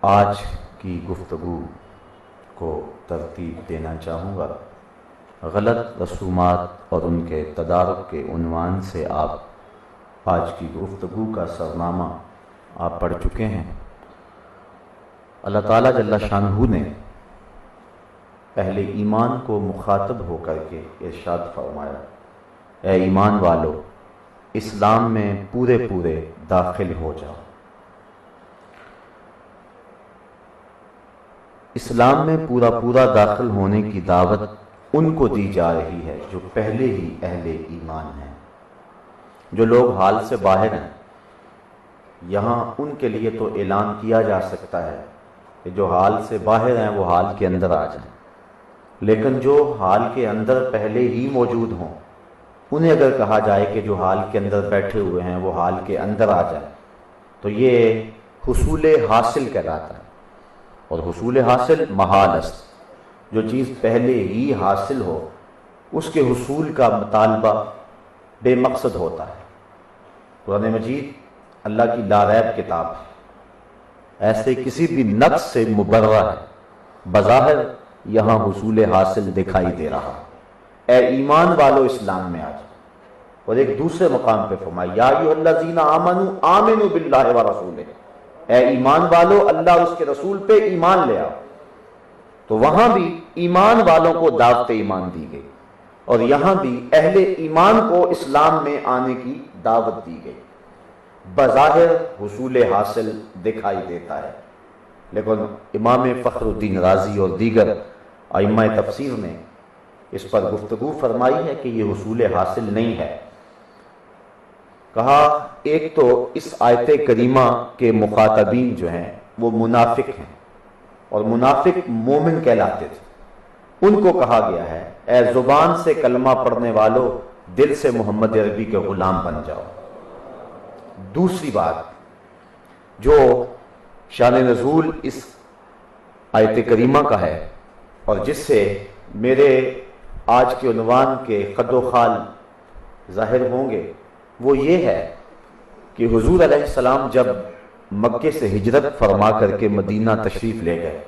آج کی گفتگو کو ترتیب دینا چاہوں گا۔ غلط رسومات اور ان کے تدارک کے عنوان سے آپ آج کی گفتگو کا سرنامہ آپ پڑھ چکے ہیں۔ اللہ تعالیٰ جل شانہ نے اہل ایمان کو مخاطب ہو کر کے ارشاد فرمایا، اے ایمان والو، اسلام میں پورے پورے داخل ہو جاؤ۔ اسلام میں پورا پورا داخل ہونے کی دعوت ان کو دی جا رہی ہے جو پہلے ہی اہل ایمان ہیں۔ جو لوگ حال سے باہر ہیں، یہاں ان کے لیے تو اعلان کیا جا سکتا ہے کہ جو حال سے باہر ہیں وہ حال کے اندر آ جائیں، لیکن جو حال کے اندر پہلے ہی موجود ہوں انہیں اگر کہا جائے کہ جو حال کے اندر بیٹھے ہوئے ہیں وہ حال کے اندر آ جائیں تو یہ حصول حاصل کہلاتا ہے، اور حصول حاصل محال است۔ جو چیز پہلے ہی حاصل ہو اس کے حصول کا مطالبہ بے مقصد ہوتا ہے۔ قرآن مجید اللہ کی لاریب کتاب ہے، ایسے کسی بھی نقص سے مبرہ ہے۔ بظاہر یہاں حصول حاصل دکھائی دے رہا، اے ایمان والو اسلام میں آ جاؤ۔ اور ایک دوسرے مقام پہ فرمایا، یا ایھا الذین آمنوا آمنوا باللہ ورسولہ، اے ایمان والو اللہ اور اس کے رسول پہ ایمان لے آؤ۔ تو وہاں بھی ایمان والوں کو دعوت ایمان دی گئی، اور یہاں بھی اہل ایمان کو اسلام میں آنے کی دعوت دی گئی۔ بظاہر حصول حاصل دکھائی دیتا ہے، لیکن امام فخر الدین رازی اور دیگر ائمہ تفسیر نے اس پر گفتگو فرمائی ہے کہ یہ حصول حاصل نہیں ہے۔ کہا ایک تو اس آیت کریمہ کے مخاطبین جو ہیں وہ منافق ہیں، اور منافق مومن کہلاتے تھے۔ ان کو کہا گیا ہے، اے زبان سے کلمہ پڑھنے والو، دل سے محمد عربی کے غلام بن جاؤ۔ دوسری بات جو شان نزول اس آیت کریمہ کا ہے اور جس سے میرے آج کے عنوان کے قد و خال ظاہر ہوں گے، وہ یہ ہے کہ حضور علیہ السلام جب مکے سے ہجرت فرما کر کے مدینہ تشریف لے گئے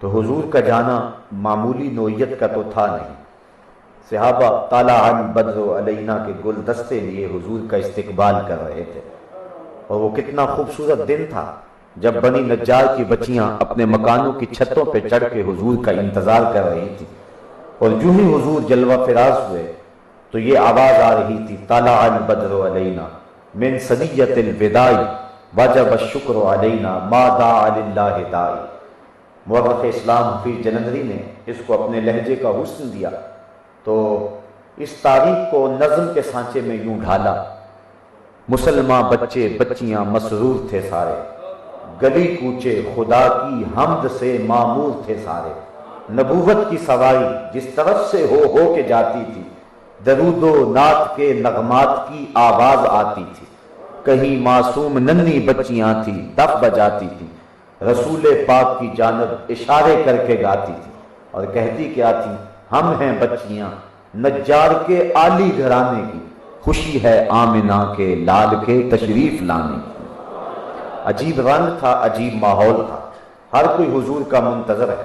تو حضور کا جانا معمولی نوعیت کا تو تھا نہیں۔ صحابہ طالع البدر علینا کے گلدستے لیے حضور کا استقبال کر رہے تھے، اور وہ کتنا خوبصورت دن تھا جب بنی نجار کی بچیاں اپنے مکانوں کی چھتوں پہ چڑھ کے حضور کا انتظار کر رہی تھی، اور جو ہی حضور جلوہ فراز ہوئے تو یہ آواز آ رہی تھی، طالع البدر علینا من ثنیۃ الوداع وجب الشکر علینا ما دعا للہ داعی۔ مورخ اسلام حفیظ جلندری نے اس کو اپنے لہجے کا حسن دیا تو اس تاریخ کو نظم کے سانچے میں یوں ڈھالا، مسلمان بچے بچیاں مسرور تھے سارے، گلی کوچے خدا کی حمد سے معمور تھے سارے، نبوت کی سواری جس طرف سے ہو کے جاتی تھی، درود و نعت کے نغمات کی آواز آتی تھی، کہیں معصوم ننھی بچیاں تھی دف بجاتی تھی، رسول پاک کی جانب اشارے کر کے گاتی تھی، اور کہتی کیا تھی، ہم ہیں بچیاں نجار کے عالی گھرانے کی، خوشی ہے آمنہ کے لال کے تشریف لانے کی۔ عجیب رنگ تھا، عجیب ماحول تھا، ہر کوئی حضور کا منتظر ہے۔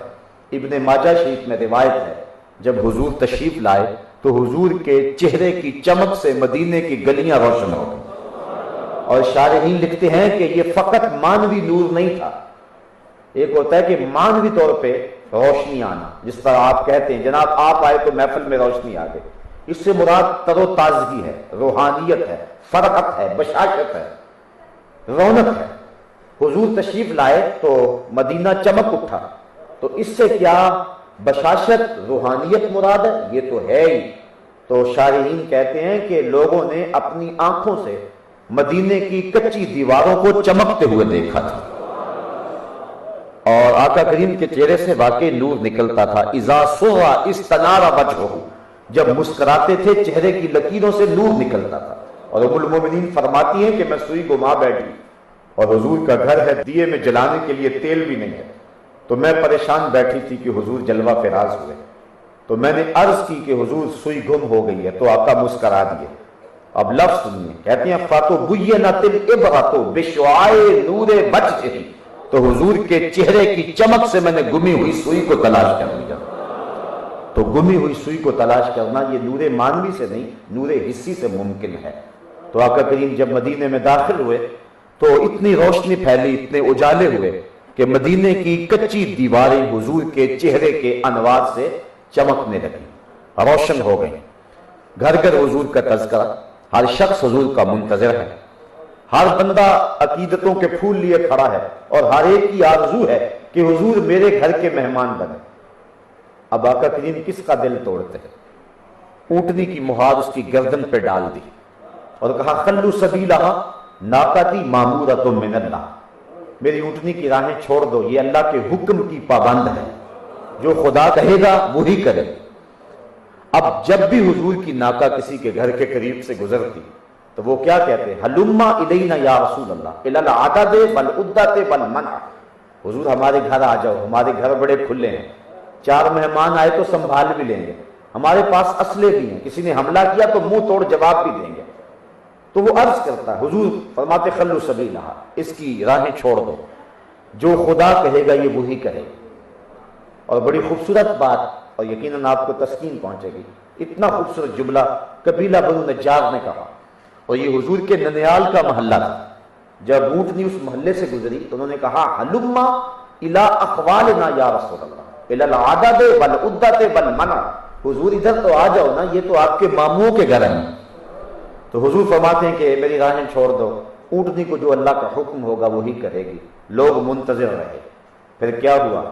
ابن ماجہ شریف میں روایت ہے، جب حضور تشریف لائے تو حضور کے چہرے کی چمک سے مدینے کی گلیاں روشن ہو گئیں، اور شارحین لکھتے ہیں کہ یہ فقط مانوی نور نہیں تھا۔ ایک ہوتا ہے کہ مانوی طور پہ روشنی آنا، جس طرح آپ کہتے ہیں جناب آپ آئے تو محفل میں روشنی آ گئی، اس سے مراد تر و تازگی ہے، روحانیت ہے، فرحت ہے، بشاشت ہے، رونق ہے۔ حضور تشریف لائے تو مدینہ چمک اٹھا، تو اس سے کیا بشاشت روحانیت مراد ہے؟ یہ تو ہے ہی۔ تو شارحین کہتے ہیں کہ لوگوں نے اپنی آنکھوں سے مدینے کی کچی دیواروں کو چمکتے ہوئے دیکھا تھا، اور آقا کریم کے چہرے سے واقعی نور نکلتا تھا۔ اذا سر استنار وجہہ، جب مسکراتے تھے چہرے کی لکیروں سے نور نکلتا تھا۔ اور ام المومنین فرماتی ہیں کہ میں سوئی گما بیٹھی، اور حضور کا گھر ہے، دیے میں جلانے کے لیے تیل بھی نہیں ہے، تو میں پریشان بیٹھی تھی کہ حضور جلوہ فراز ہوئے، تو میں نے عرض کی کہ حضور سوئی گم ہو گئی ہے، تو آقا مسکرا دیے۔ اب لفظ سنیے، کہتے ہیں فاتو بینت الابرۃ بشعاع نور وجہہ، تو حضور کے چہرے کی چمک سے میں نے گمی ہوئی سوئی کو تلاش کر لیا۔ تو گمی ہوئی سوئی کو تلاش کرنا یہ نور مانوی سے نہیں، نور حسی سے ممکن ہے۔ تو آقا کریم جب مدینے میں داخل ہوئے تو اتنی روشنی پھیلی، اتنے اجالے ہوئے کہ مدینے کی کچی دیواریں حضور کے چہرے کے انوار سے چمکنے لگیں، روشن ہو گئیں۔ گھر گھر حضور کا تذکرہ، ہر شخص حضور کا منتظر ہے، ہر بندہ عقیدتوں کے پھول لیے کھڑا ہے، اور ہر ایک کی آرزو ہے کہ حضور میرے گھر کے مہمان بنے۔ اب آقا کریم کس کا دل توڑتے ہیں؟ اونٹنی کی مہار اس کی گردن پہ ڈال دی اور کہا خلو سبیلہا ناقتی مامورۃ من اللہ، میری اونٹنی کی راہیں چھوڑ دو، یہ اللہ کے حکم کی پابند ہے، جو خدا کہے گا وہی کرے۔ اب جب بھی حضور کی ناقہ کسی کے گھر کے قریب سے گزرتی تو وہ کیا کہتے؟ حلما الینا یا رسول اللہ الی العدد والعدۃ والمنع، حضور ہمارے گھر آ جاؤ، ہمارے گھر بڑے کھلے ہیں، 4 مہمان آئے تو سنبھال بھی لیں گے، ہمارے پاس اسلحے بھی ہیں، کسی نے حملہ کیا تو منہ توڑ جواب بھی دیں گے۔ تو وہ عرض کرتا ہے، حضور فرماتے خلو سبیلہا، اس کی راہیں چھوڑ دو، جو خدا کہے گا یہ وہی کرے گا۔ اور بڑی خوبصورت بات، اور یقیناً آپ کو تسکین پہنچے گی، اتنا خوبصورت جملہ قبیلہ بنو نجار نے کہا، اور یہ حضور کے ننیال کا محلہ تھا۔ جب اونٹنی اس محلے سے گزری تو انہوں نے کہا حلما الی اخوالنا یا رسول اللہ الی العدد والعدۃ والمنع، حضور ادھر تو آ جاؤ نا، یہ تو آپ کے ماموں کے گھر ہیں۔ تو حضور فرماتے ہیں کہ میری راہیں چھوڑ دو، اونٹنی کو جو اللہ کا حکم ہوگا وہی کرے گی۔ لوگ منتظر رہے۔ پھر کیا ہوا؟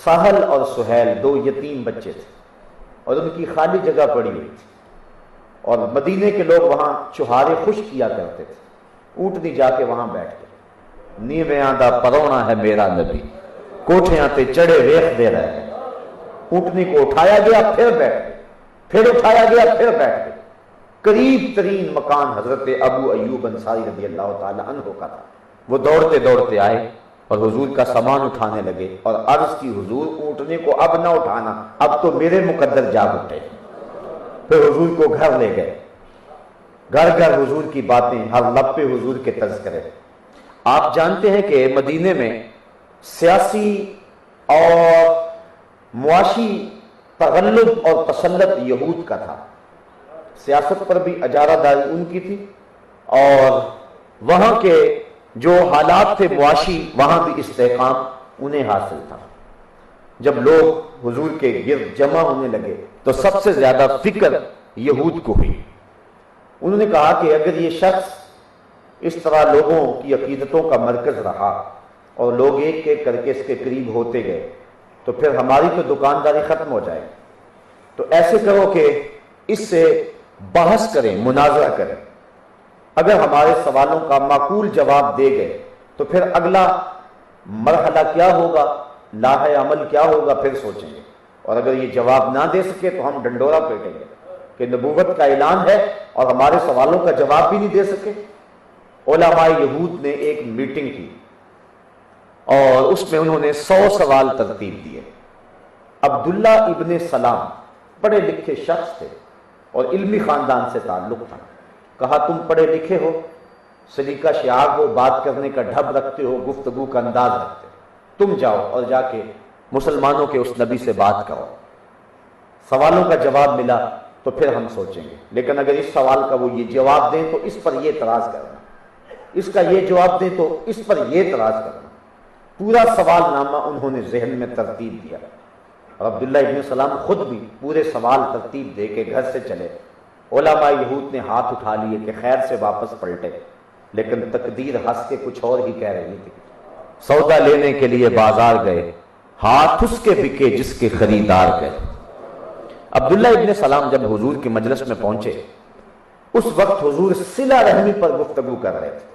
سہل اور سہیل 2 یتیم بچے تھے اور ان کی خالی جگہ پڑی ہوئی تھی، اور مدینے کے لوگ وہاں چوہارے خشک کیا کرتے تھے۔ اونٹنی جا کے وہاں بیٹھ گئے۔ نیویں آندہ پرونا ہے میرا نبی، کوٹھیاں تے چڑھے ویخ دے رہے ہیں۔ اونٹنی کو اٹھایا گیا، پھر بیٹھ گئے، پھر اٹھایا گیا، پھر بیٹھ گئے۔ قریب ترین مکان حضرت ابو ایوب انصاری رضی اللہ تعالی عنہ کا تھا۔ وہ دوڑتے دوڑتے آئے اور حضور کا سامان اٹھانے لگے اور عرض کی حضور اونٹنے کو اب نہ اٹھانا، اب تو میرے مقدر جاگ اٹھے۔ پھر حضور کو گھر لے گئے، گھر گھر حضور کی باتیں، ہر لب پہ حضور کے تذکرے۔ آپ جانتے ہیں کہ مدینے میں سیاسی اور معاشی تغلب اور تسلط یہود کا تھا، سیاست پر بھی اجارہ داری ان کی تھی، اور وہاں کے جو حالات تھے معاشی، وہاں بھی استحکام انہیں حاصل تھا۔ جب لوگ حضور کے گرد جمع ہونے لگے تو سب سے زیادہ فکر یہود کو ہوئی۔ انہوں نے کہا کہ اگر یہ شخص اس طرح لوگوں کی عقیدتوں کا مرکز رہا اور لوگ ایک ایک کر کے اس کے قریب ہوتے گئے تو پھر ہماری تو دکانداری ختم ہو جائے گی، تو ایسے کرو کہ اس سے بحث کریں، مناظرہ کریں، اگر ہمارے سوالوں کا معقول جواب دے گئے تو پھر اگلا مرحلہ کیا ہوگا، لاہ عمل کیا ہوگا، پھر سوچیں گے، اور اگر یہ جواب نہ دے سکے تو ہم ڈنڈورا پیٹیں گے کہ نبوت کا اعلان ہے اور ہمارے سوالوں کا جواب بھی نہیں دے سکے۔ علماء یہود نے ایک میٹنگ کی اور اس میں انہوں نے 100 سوال ترتیب دیے۔ عبداللہ ابن سلام پڑھے لکھے شخص تھے اور علمی خاندان سے تعلق تھا۔ کہا تم پڑھے لکھے ہو، سلیقہ شعار ہو، بات کرنے کا ڈھب رکھتے ہو، گفتگو کا انداز رکھتے ہو، تم جاؤ اور جا کے مسلمانوں کے اس نبی سے بات کرو۔ سوالوں کا جواب ملا تو پھر ہم سوچیں گے، لیکن اگر اس سوال کا وہ یہ جواب دیں تو اس پر یہ اعتراض کرنا، اس کا یہ جواب دیں تو اس پر یہ اعتراض کرنا۔ پورا سوال نامہ انہوں نے ذہن میں ترتیب دیا، اور عبداللہ ابن سلام خود بھی پورے سوال ترتیب دے کے گھر سے چلے۔ علماء یہود نے ہاتھ اٹھا لیے کہ خیر سے واپس پلٹے، لیکن تقدیر ہنس کے کچھ اور ہی کہہ رہی تھی۔ سودا لینے کے لیے بازار گئے، ہاتھ اس کے بکے جس کے خریدار گئے۔ عبداللہ ابن سلام جب حضور کی مجلس میں پہنچے، اس وقت حضور صلہ رحمی پر گفتگو کر رہے تھے۔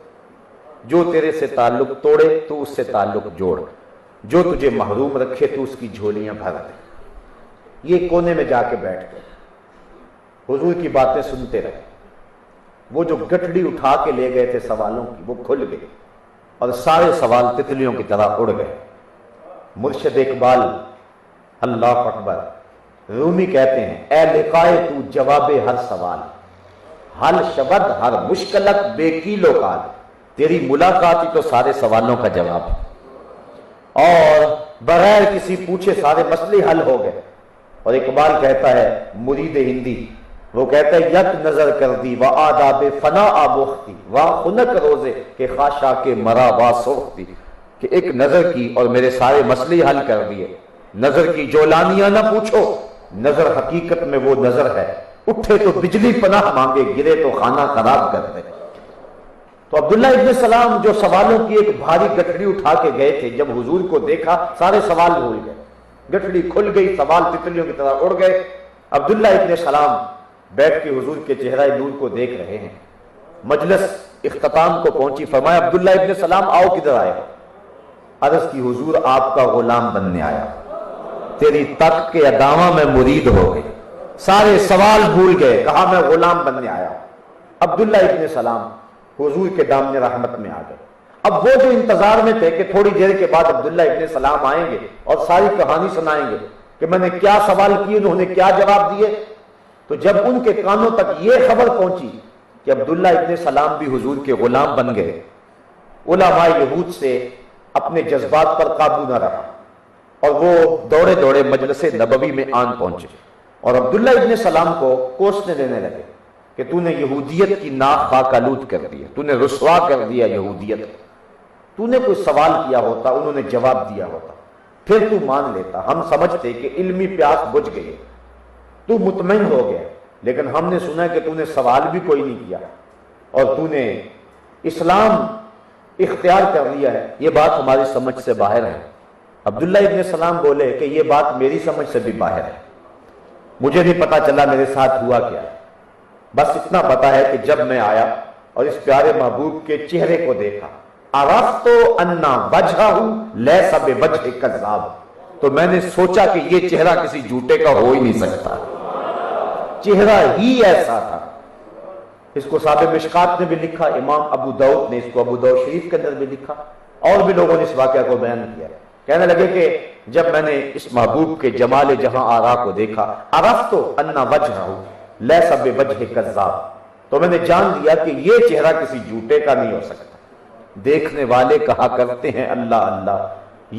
جو تیرے سے تعلق توڑے تو اس سے تعلق جوڑ، جو تجھے محروم رکھے تو اس کی جھولیاں بھر دے۔ یہ کونے میں جا کے بیٹھ گئے، حضور کی باتیں سنتے رہے۔ وہ جو گٹڑی اٹھا کے لے گئے تھے سوالوں کی، وہ کھل گئی اور سارے سوال تتلیوں کی طرح اڑ گئے۔ مرشد اقبال اللہ اکبر رومی کہتے ہیں، اے لقائے تو جواب ہر سوال، حل شبد ہر مشکلت بے کیلو کال، تیری ملاقات ہی تو سارے سوالوں کا جواب ہے۔ اور بغیر کسی پوچھے سارے مسئلے حل ہو گئے۔ اور اقبال کہتا ہے، مرید ہندی، وہ کہتا ہے یک نظر کر دی و آداب فنا آبوختی و خنک روزے کہ خاشا کے مرا وا سوختی، کہ ایک نظر کی اور میرے سارے مسئلے حل کر دیے۔ نظر کی جولانیاں نہ پوچھو، نظر حقیقت میں وہ نظر ہے، اٹھے تو بجلی پناہ مانگے، گرے تو خانہ خراب کر دے۔ تو عبداللہ ابن سلام جو سوالوں کی ایک بھاری گٹھڑی اٹھا کے گئے تھے، جب حضور کو دیکھا سارے سوال بھول گئے، گٹھڑی کھل گئی، سوال تتلیوں کی طرح اڑ گئے۔ عبداللہ ابن سلام بیٹھ کے حضور کے چہرہ نور کو دیکھ رہے ہیں۔ مجلس اختتام کو پہنچی، فرمایا عبداللہ ابن سلام آؤ، کدھر آئے ہو؟ عرض کی حضور آپ کا غلام بننے آیا، تیری تک کے ادامہ میں مرید ہو گئے، سارے سوال بھول گئے، کہا میں غلام بننے آیا ہوں۔ عبداللہ ابن سلام حضور کے دامن رحمت میں آ گئے۔ اب وہ جو انتظار میں تھے کہ تھوڑی دیر کے بعد عبداللہ ابن سلام آئیں گے اور ساری کہانی سنائیں گے کہ میں نے کیا سوال کیے، انہوں نے کیا جواب دیے، تو جب ان کے کانوں تک یہ خبر پہنچی کہ عبداللہ ابن سلام بھی حضور کے غلام بن گئے، علماء یہود سے اپنے جذبات پر قابو نہ رہا اور وہ دوڑے دوڑے مجلس نبوی میں آن پہنچے اور عبداللہ ابن سلام کو کوسنے دینے لگے کہ تو نے یہودیت کی ناک خاک آلود کر دیا، تو نے رسوا کر دیا یہودیت، تو نے کوئی سوال کیا ہوتا، انہوں نے جواب دیا ہوتا، پھر تو مان لیتا، ہم سمجھتے کہ علمی پیاس بجھ گئی، تو مطمئن ہو گیا، لیکن ہم نے سنا کہ تو نے سوال بھی کوئی نہیں کیا اور تو نے اسلام اختیار کر لیا ہے، یہ بات ہماری سمجھ سے باہر ہے۔ عبداللہ ابن سلام بولے کہ یہ بات میری سمجھ سے بھی باہر ہے، مجھے نہیں پتا چلا میرے ساتھ ہوا کیا ہے، بس اتنا پتا ہے کہ جب میں آیا اور اس پیارے محبوب کے چہرے کو دیکھا، عرفت انا وجہہ لیس بوجہ کذاب، تو میں نے سوچا کہ یہ چہرہ کسی جھوٹے کا ہو ہی نہیں سکتا، چہرہ ہی ایسا تھا۔ اس کو صاحب مشکات نے بھی لکھا، امام ابو داؤد نے اس کو ابو داؤد شریف کے اندر بھی لکھا، اور بھی لوگوں نے اس واقعہ کو بیان کیا۔ کہنے لگے کہ جب میں نے اس محبوب کے جمال جہاں آرا کو دیکھا، عرفت انا وجہہ لیس بوجہ کذاب، تو میں نے جان لیا کہ یہ چہرہ کسی جھوٹے کا نہیں ہو سکتا۔ دیکھنے والے کہا کرتے ہیں اللہ اللہ،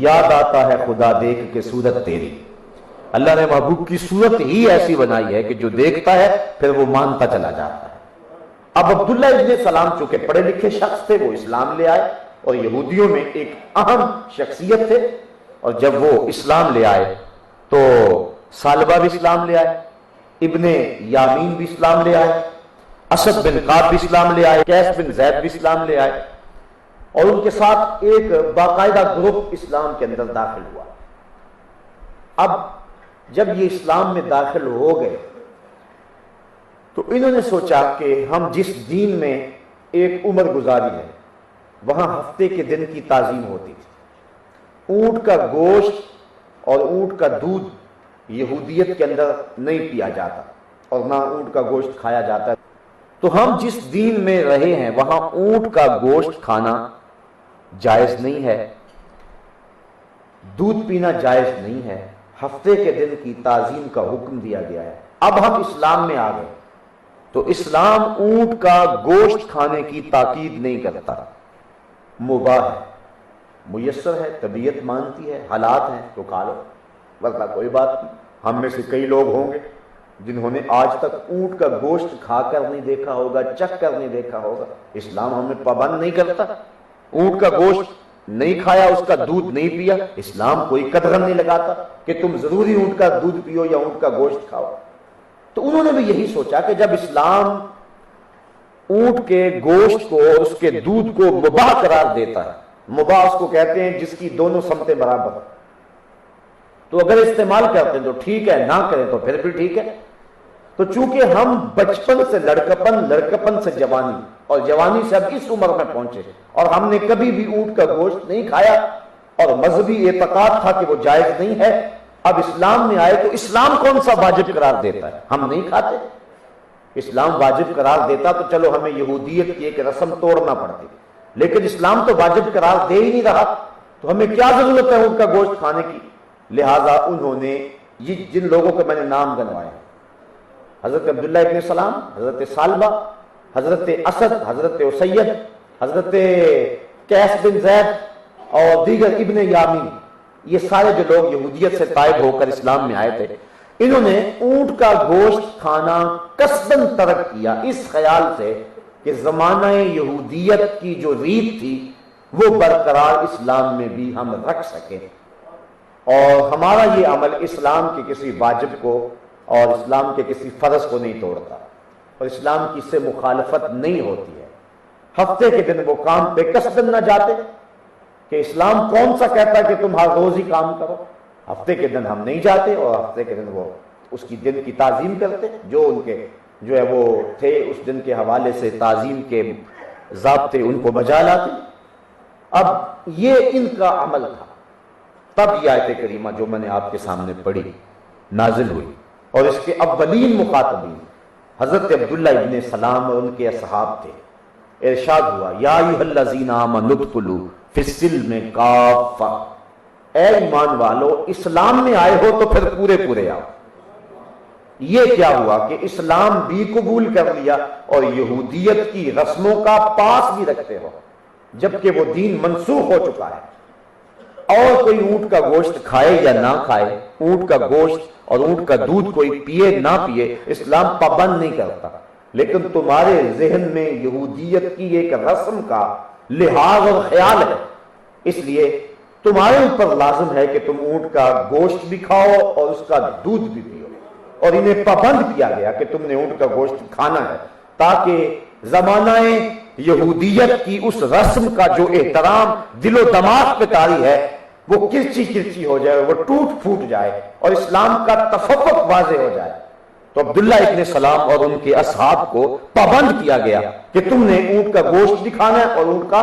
یاد آتا ہے خدا دیکھ کے صورت تیری، اللہ نے محبوب کی صورت ہی ایسی بنائی ہے کہ جو دیکھتا ہے پھر وہ مانتا چلا جاتا ہے۔ اب عبداللہ ابن سلام چونکہ پڑھے لکھے شخص تھے، وہ اسلام لے آئے اور یہودیوں میں ایک اہم شخصیت تھے، اور جب وہ اسلام لے آئے تو سالبہ بھی اسلام لے آئے، ابن یامین بھی اسلام لے آئے، اسد بن قاب بھی اسلام لے آئے، قیس بن زید بھی اسلام لے آئے، اور ان کے ساتھ ایک باقاعدہ گروپ اسلام کے اندر داخل ہوا۔ اب جب یہ اسلام میں داخل ہو گئے تو انہوں نے سوچا کہ ہم جس دین میں ایک عمر گزاری ہے وہاں ہفتے کے دن کی تعظیم ہوتی تھی، اونٹ کا گوشت اور اونٹ کا دودھ یہودیت کے اندر نہیں پیا جاتا اور نہ اونٹ کا گوشت کھایا جاتا، تو ہم جس دین میں رہے ہیں وہاں اونٹ کا گوشت کھانا جائز نہیں ہے، دودھ پینا جائز نہیں ہے، ہفتے کے دن کی تعظیم کا حکم دیا گیا ہے۔ اب ہم اسلام میں آ گئے تو اسلام اونٹ کا گوشت کھانے کی تاکید نہیں کرتا، مباح ہے، میسر ہے، طبیعت مانتی ہے، حالات ہیں تو کھا لو، ورنہ کوئی بات نہیں۔ ہم میں سے کئی لوگ ہوں گے جنہوں نے آج تک اونٹ کا گوشت کھا کر نہیں دیکھا ہوگا، چکھ کر نہیں دیکھا ہوگا۔ اسلام ہمیں پابند نہیں کرتا، اونٹ کا گوشت نہیں کھایا، اس کا دودھ نہیں پیا، اسلام کوئی قدغن نہیں لگاتا کہ تم ضروری اونٹ کا دودھ پیو یا اونٹ کا گوشت کھاؤ۔ تو انہوں نے بھی یہی سوچا کہ جب اسلام اونٹ کے گوشت کو اور اس کے دودھ کو مباح قرار دیتا ہے، مباح اس کو کہتے ہیں جس کی دونوں سمتیں برابر، تو اگر استعمال کرتے ہیں تو ٹھیک ہے، نہ کریں تو پھر بھی ٹھیک ہے۔ تو چونکہ ہم بچپن سے لڑکپن، لڑکپن سے جوانی اور جوانی سے اب اس عمر میں پہنچے اور ہم نے کبھی بھی اونٹ کا گوشت نہیں کھایا اور مذہبی اعتقاد تھا کہ وہ جائز نہیں ہے، اب اسلام میں آئے تو اسلام کون سا واجب قرار دیتا ہے؟ ہم نہیں کھاتے۔ اسلام واجب قرار دیتا تو چلو ہمیں یہودیت کی ایک رسم توڑنا پڑتی، لیکن اسلام تو واجب قرار دے ہی نہیں رہا، تو ہمیں کیا ضرورت ہے اونٹ کا گوشت کھانے کی؟ لہٰذا انہوں نے یہ جن لوگوں کے میں نے نام گنوائے، حضرت عبداللہ ابن سلام، حضرت سالبہ، حضرت اسد، حضرت اسید، حضرت قیس بن زید اور دیگر ابن یامین، یہ سارے جو لوگ یہودیت سے تائب ہو کر اسلام میں آئے تھے، انہوں نے اونٹ کا گوشت کھانا قصداً ترک کیا، اس خیال سے کہ زمانہ یہودیت کی جو ریت تھی وہ برقرار اسلام میں بھی ہم رکھ سکیں، اور ہمارا یہ عمل اسلام کے کسی واجب کو اور اسلام کے کسی فرض کو نہیں توڑتا، اور اسلام کی اس سے مخالفت نہیں ہوتی ہے۔ ہفتے کے دن وہ کام پہ قصداً نہ جاتے کہ اسلام کون سا کہتا ہے کہ تم ہر روز ہی کام کرو، ہفتے کے دن ہم نہیں جاتے، اور ہفتے کے دن وہ اس کی دن کی تعظیم کرتے، جو ان کے جو ہے وہ تھے اس دن کے حوالے سے تعظیم کے ضابطے ان کو بجا لاتے۔ اب یہ ان کا عمل تھا، تب یہ آیت کریمہ جو میں نے آپ کے سامنے پڑھی نازل ہوئی، اور اس کے اولین مخاطبین حضرت عبداللہ ابن سلام اور ان کے اصحاب تھے۔ ارشاد ہوا یا ایھا الذین آمنوا ادخلوا فی السلم کافہ، اے ایمان والو اسلام میں آئے ہو تو پھر پورے پورے آؤ۔ یہ کیا ہوا کہ اسلام بھی قبول کر لیا اور یہودیت کی رسموں کا پاس بھی رکھتے ہو، جبکہ وہ دین منسوخ ہو چکا ہے۔ اور کوئی اونٹ کا گوشت کھائے یا نہ کھائے، اونٹ کا گوشت اور اونٹ کا دودھ کوئی پیے نہ پیے، اسلام پابند نہیں کرتا، لیکن تمہارے ذہن میں یہودیت کی ایک رسم کا لحاظ اور خیال ہے، اس لیے تمہارے اوپر لازم ہے کہ تم اونٹ کا گوشت بھی کھاؤ اور اس کا دودھ بھی پیو، اور انہیں پابند کیا گیا کہ تم نے اونٹ کا گوشت کھانا ہے، تاکہ زمانہ یہودیت کی اس رسم کا جو احترام دل و دماغ پہ طاری ہے وہ کرچی کرچی ہو جائے، وہ ٹوٹ پھوٹ جائے، اور اسلام کا تفوق واضح ہو جائے۔ تو عبداللہ ابن سلام اور ان کے اصحاب کو پابند کیا گیا کہ تم نے اونٹ کا گوشت بھی کھانا ہے اور اونٹ کا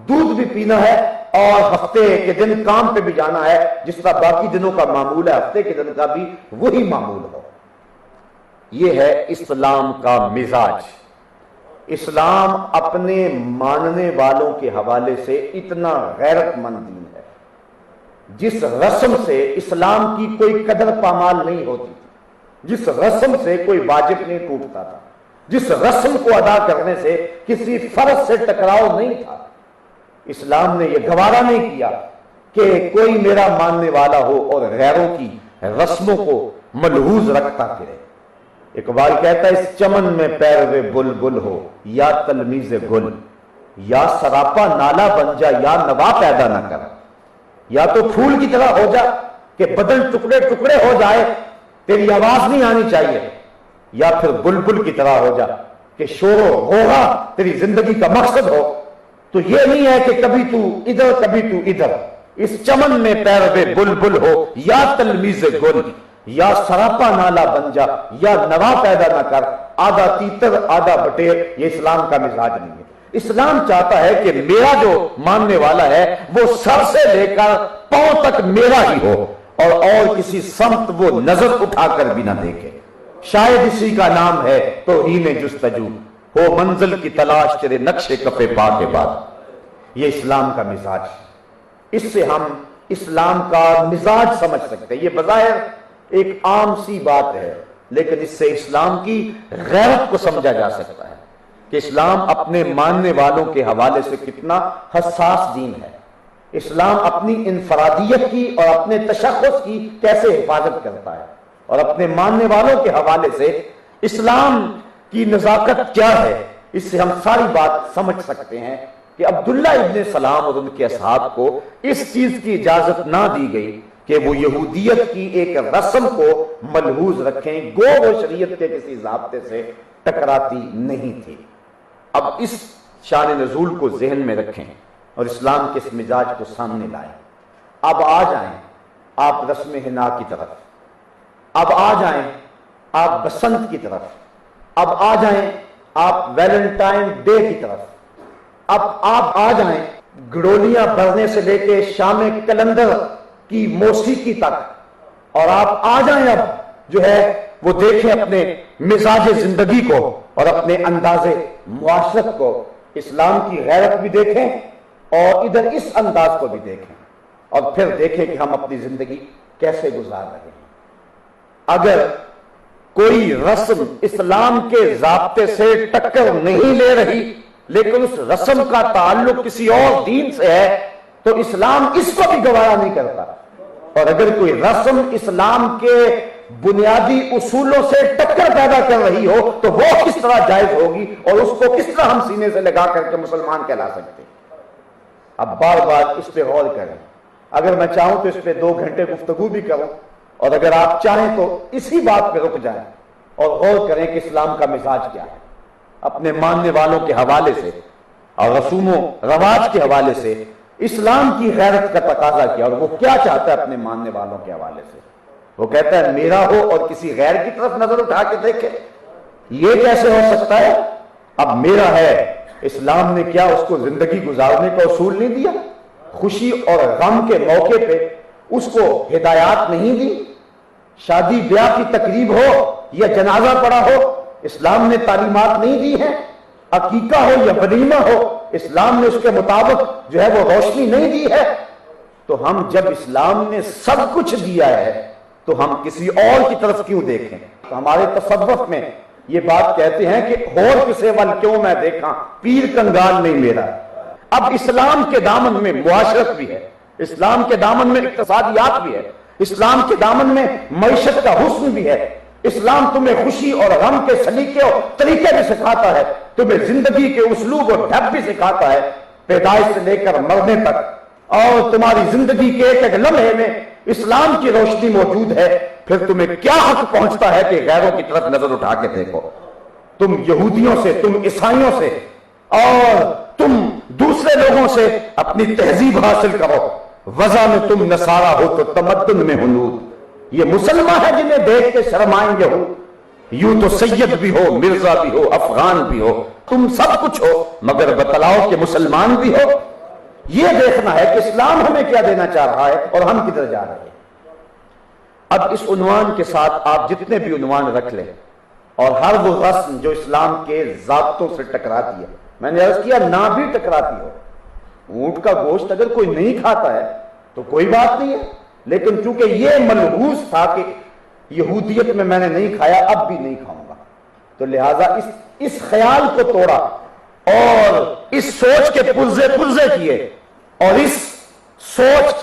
دودھ بھی پینا ہے، اور ہفتے کے دن کام پہ بھی جانا ہے، جس طرح باقی دنوں کا معمول ہے ہفتے کے دن کا بھی وہی معمول ہو۔ یہ ہے اسلام کا مزاج۔ اسلام اپنے ماننے والوں کے حوالے سے اتنا غیرت مند دین ہے، جس رسم سے اسلام کی کوئی قدر پامال نہیں ہوتی تھی، جس رسم سے کوئی واجب نہیں ٹوٹتا تھا، جس رسم کو ادا کرنے سے کسی فرض سے ٹکراؤ نہیں تھا، اسلام نے یہ گوارا نہیں کیا کہ کوئی میرا ماننے والا ہو اور غیروں کی رسموں کو ملحوظ رکھتا پھرے۔ اقبال کہتا ہے اس چمن میں پیروے بلبل ہو یا تلمیذ گل، یا سراپا نالا بن جا یا نوا پیدا نہ کر، یا تو پھول کی طرح ہو جا کہ بدن ٹکڑے ٹکڑے ہو جائے تیری آواز نہیں آنی چاہیے، یا پھر بلبل کی طرح ہو جا کہ شور و غوغا تیری زندگی کا مقصد ہو۔ تو یہ نہیں ہے کہ کبھی تو ادھر کبھی تو ادھر، اس چمن میں پیروے بلبل ہو یا تلمیذ گل، یا سراپا نالا بن جا یا نوا پیدا نہ کر، آدھا تیتر آدھا بٹیر، یہ اسلام کا مزاج نہیں ہے۔ اسلام چاہتا ہے کہ میرا جو ماننے والا ہے وہ سر سے لے کر پاؤں تک میرا ہی ہو، اور کسی سمت وہ نظر اٹھا کر بھی نہ دیکھے، شاید اسی کا نام ہے توہین جستجو، ہو منزل کی تلاش تیرے نقش کفے پا کے بعد۔ یہ اسلام کا مزاج، اس سے ہم اسلام کا مزاج سمجھ سکتے ہیں۔ یہ بظاہر ایک عام سی بات ہے، لیکن اس سے اسلام کی غیرت کو سمجھا جا سکتا ہے کہ اسلام اپنے ماننے والوں کے حوالے سے کتنا حساس دین ہے، اسلام اپنی انفرادیت کی اور اپنے تشخص کی کیسے حفاظت کرتا ہے، اور اپنے ماننے والوں کے حوالے سے اسلام کی نزاکت کیا ہے۔ اس سے ہم ساری بات سمجھ سکتے ہیں کہ عبداللہ ابن سلام اور ان کے اصحاب کو اس چیز کی اجازت نہ دی گئی کہ وہ یہودیت کی ایک رسم کو ملحوظ رکھیں، گو وہ شریعت کے کسی ضابطے سے ٹکراتی نہیں تھی۔ اب اس شان نزول کو ذہن میں رکھیں اور اسلام کے اس مزاج کو سامنے لائیں۔ اب آ جائیں آپ رسم حنا کی طرف، اب آ جائیں آپ بسنت کی طرف، اب آ جائیں آپ ویلنٹائن ڈے کی طرف، اب آپ آ جائیں گڑولیاں بھرنے سے لے کے شام کلندر کی موسیقی تک، اور آپ آ جائیں اب جو ہے وہ دیکھیں اپنے مزاج زندگی کو اور اپنے انداز معاشرت کو، اسلام کی غیرت بھی دیکھیں اور ادھر اس انداز کو بھی دیکھیں، اور پھر دیکھیں کہ ہم اپنی زندگی کیسے گزار رہے ہیں۔ اگر کوئی رسم اسلام کے ضابطے سے ٹکر نہیں لے رہی لیکن اس رسم کا تعلق کسی اور دین سے ہے تو اسلام اس کو بھی گوارا نہیں کرتا اور اگر کوئی رسم اسلام کے بنیادی اصولوں سے ٹکر پیدا کر رہی ہو تو وہ کس طرح جائز ہوگی اور اس کو کس طرح ہم سینے سے لگا کر کے مسلمان کہلا سکتے ہیں؟ اب بار بار اس پہ غور کریں. اگر میں چاہوں تو اس پہ 2 گھنٹے گفتگو بھی کروں، اور اگر آپ چاہیں تو اسی بات پہ رک جائیں اور غور کریں کہ اسلام کا مزاج کیا ہے. اپنے ماننے والوں کے حوالے سے اور رسوم و رواج کے حوالے سے اسلام کی غیرت کا تقاضا کیا، اور وہ کیا چاہتا ہے اپنے ماننے والوں کے حوالے سے. وہ کہتا ہے میرا ہو اور کسی غیر کی طرف نظر اٹھا کے دیکھے. یہ کیسے ہو سکتا ہے؟ اب میرا ہے، اسلام نے کیا اس کو زندگی گزارنے کا اصول نہیں دیا؟ خوشی اور غم کے موقع پہ اس کو ہدایات نہیں دی؟ شادی بیاہ کی تقریب ہو یا جنازہ پڑا ہو، اسلام نے تعلیمات نہیں دی ہیں؟ عقیقہ ہو یا ولیمہ ہو، اسلام نے اس کے مطابق جو ہے وہ روشنی نہیں دی ہے؟ تو ہم جب اسلام نے سب کچھ دیا ہے تو ہم کسی اور کی طرف کیوں دیکھیں؟ تو ہمارے تصوف میں یہ بات کہتے ہیں کہ اور کسے ول کیوں میں دیکھاں، پیر کنگال نہیں میرا. اب اسلام کے دامن میں معاشرت بھی ہے، اسلام کے دامن میں اقتصادیات بھی ہے، اسلام کے دامن میں معیشت کا حسن بھی ہے. اسلام تمہیں خوشی اور غم کے سلیقے اور طریقے بھی سکھاتا ہے، تمہیں زندگی کے اسلوب اور ڈھب بھی سکھاتا ہے، پیدائش سے لے کر مرنے تک. اور تمہاری زندگی کے ایک ایک لمحے میں اسلام کی روشنی موجود ہے. پھر تمہیں کیا حق پہنچتا ہے کہ غیروں کی طرف نظر اٹھا کے دیکھو؟ تم یہودیوں سے، تم عیسائیوں سے اور تم دوسرے لوگوں سے اپنی تہذیب حاصل کرو. وضع میں تم نصارہ ہو تو تمدن میں ہنود. یہ مسلمان ہے جنہیں دیکھ کے شرمائیں گے ہو. یوں تو سید بھی ہو، مرزا بھی ہو، افغان بھی ہو، تم سب کچھ ہو، مگر بتلاؤ کہ مسلمان بھی ہو. یہ دیکھنا ہے کہ اسلام ہمیں کیا دینا چاہ رہا ہے اور ہم کدھر جا رہے ہیں. اب اس عنوان کے ساتھ آپ جتنے بھی عنوان رکھ لیں اور ہر وہ رسم جو اسلام کے ضابطوں سے ٹکراتی ہے، میں نے عرض کیا نہ بھی ٹکراتی ہو. اونٹ کا گوشت اگر کوئی نہیں کھاتا ہے تو کوئی بات نہیں ہے، لیکن چونکہ یہ ملحوظ تھا کہ یہودیت میں نے نہیں کھایا، اب بھی نہیں کھاؤں گا، تو لہٰذا اس خیال کو توڑا اور اس سوچ کے پرزے کیے اور اس سوچ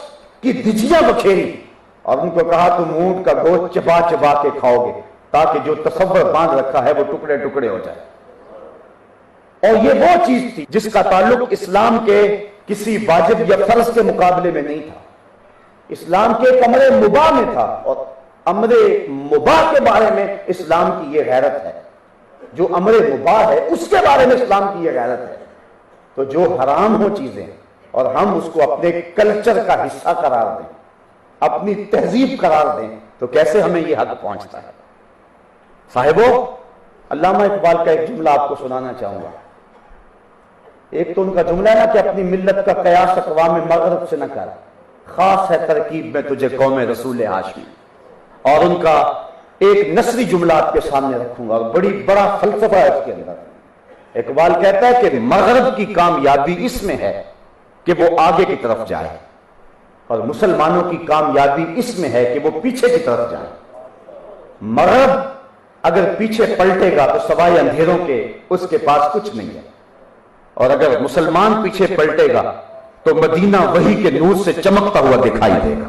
کی دھجیاں بکھیری اور ان کو کہا تم اونٹ کا گوشت چبا چبا کے کھاؤ گے تاکہ جو تصور باندھ رکھا ہے وہ ٹکڑے ٹکڑے ہو جائے. اور یہ وہ چیز تھی جس کا تعلق اسلام کے کسی واجب یا فرض کے مقابلے میں نہیں تھا، اسلام کے ایک امر مباح میں تھا. اور امر مباح کے بارے میں اسلام کی یہ غیرت ہے، جو امر مباح ہے اس کے بارے میں اسلام کی یہ غیرت ہے. تو جو حرام ہو چیزیں اور ہم اس کو اپنے کلچر کا حصہ قرار دیں، اپنی تہذیب قرار دیں، تو کیسے ہمیں یہ حق پہنچتا ہے؟ صاحبو، علامہ اقبال کا ایک جملہ آپ کو سنانا چاہوں گا. ایک تو ان کا جملہ ہے نا کہ اپنی ملت کا قیاس اقوام مغرب سے نہ کر، خاص ہے ترکیب میں تجھے قوم رسول ہاشمی. اور ان کا ایک نثری جملہ آپ کے سامنے رکھوں گا، بڑا فلسفہ ہے اس کے اندر. اقبال کہتا ہے کہ مغرب کی کامیابی اس میں ہے کہ وہ آگے کی طرف جائے، اور مسلمانوں کی کامیابی اس میں ہے کہ وہ پیچھے کی طرف جائے. مغرب اگر پیچھے پلٹے گا تو سوائے اندھیروں کے اس کے پاس کچھ نہیں ہے، اور اگر مسلمان پیچھے پلٹے گا تو مدینہ وحی کے نور سے چمکتا ہوا دکھائی دے گا.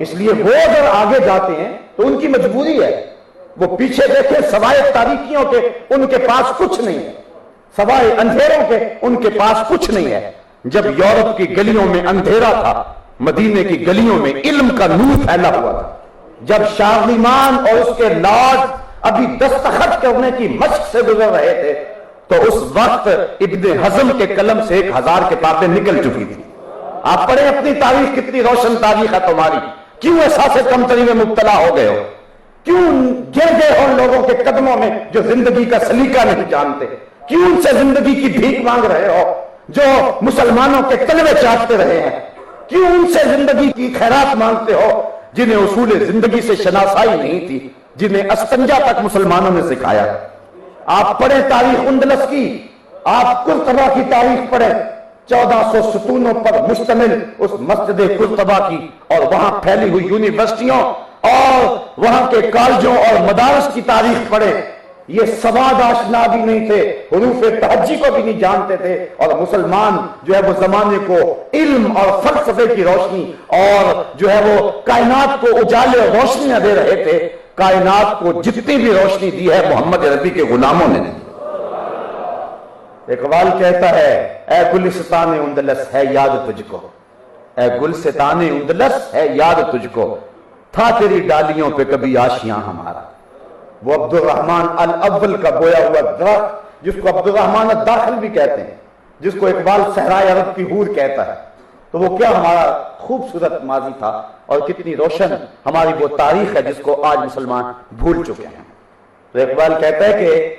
اس لیے وہ اگر آگے جاتے ہیں تو ان کی مجبوری ہے، وہ پیچھے دیکھیں سوائے تاریکیوں کے ان کے پاس کچھ نہیں ہے، سوائے اندھیروں کے ان کے پاس کچھ نہیں ہے. جب یورپ کی گلیوں میں اندھیرا تھا، مدینے کی گلیوں میں علم کا نور پھیلا ہوا تھا. جب شارلمان اور اس کے لارڈ ابھی دستخط کرنے کی مشق سے گزر رہے تھے تو اس وقت ابن حزم کے قلم سے 1000 کتابیں نکل چکی تھی. آپ پڑھیں اپنی تاریخ، کتنی روشن تاریخ ہے تمہاری. کیوں احساس کمتری میں مبتلا ہو گئے ہو؟ کیوں گر گئے ہو ان لوگوں کے قدموں میں جو زندگی کا سلیقہ نہیں جانتے؟ کیوں ان سے زندگی کی بھیک مانگ رہے ہو جو مسلمانوں کے تلوے چاٹتے رہے ہیں؟ کیوں ان سے زندگی کی خیرات مانگتے ہو جنہیں اصول زندگی سے شناسائی نہیں تھی، جنہیں استنجا تک مسلمانوں نے سکھایا؟ آپ پڑھیں تاریخ اندلس کی، آپ قرطبہ کی تاریخ پڑھیں، 1400 ستونوں پر مشتمل اس مسجد قرطبہ کی اور وہاں پھیلی ہوئی یونیورسٹیوں اور وہاں کے کالجوں اور مدارس کی تاریخ پڑھیں. یہ سواد آشنا بھی نہیں تھے، حروف تہجی کو بھی نہیں جانتے تھے، اور مسلمان جو ہے وہ زمانے کو علم اور فلسفے کی روشنی اور جو ہے وہ کائنات کو اجالے اور روشنیاں دے رہے تھے۔ کائنات کو جتنی بھی روشنی دی ہے محمد عربی کے غلاموں نے دی۔ اقبال کہتا ہے اے گلستان اندلس ہے یاد تجھ کو، اے گلستان اندلس ہے یاد تجھ کو، تھا تیری ڈالیوں پہ کبھی آشیاں ہمارا۔ وہ عبد الرحمن الاول کا بویا ہوا درخت جس کو عبد الرحمن الداخل بھی کہتے ہیں، جس کو اقبال صحرائے عرب کی حور کہتا ہے، تو وہ کیا ہمارا خوبصورت ماضی تھا اور کتنی روشن ہماری وہ تاریخ ہے جس کو آج مسلمان بھول چکے ہیں۔ تو اقبال کہتا ہے کہ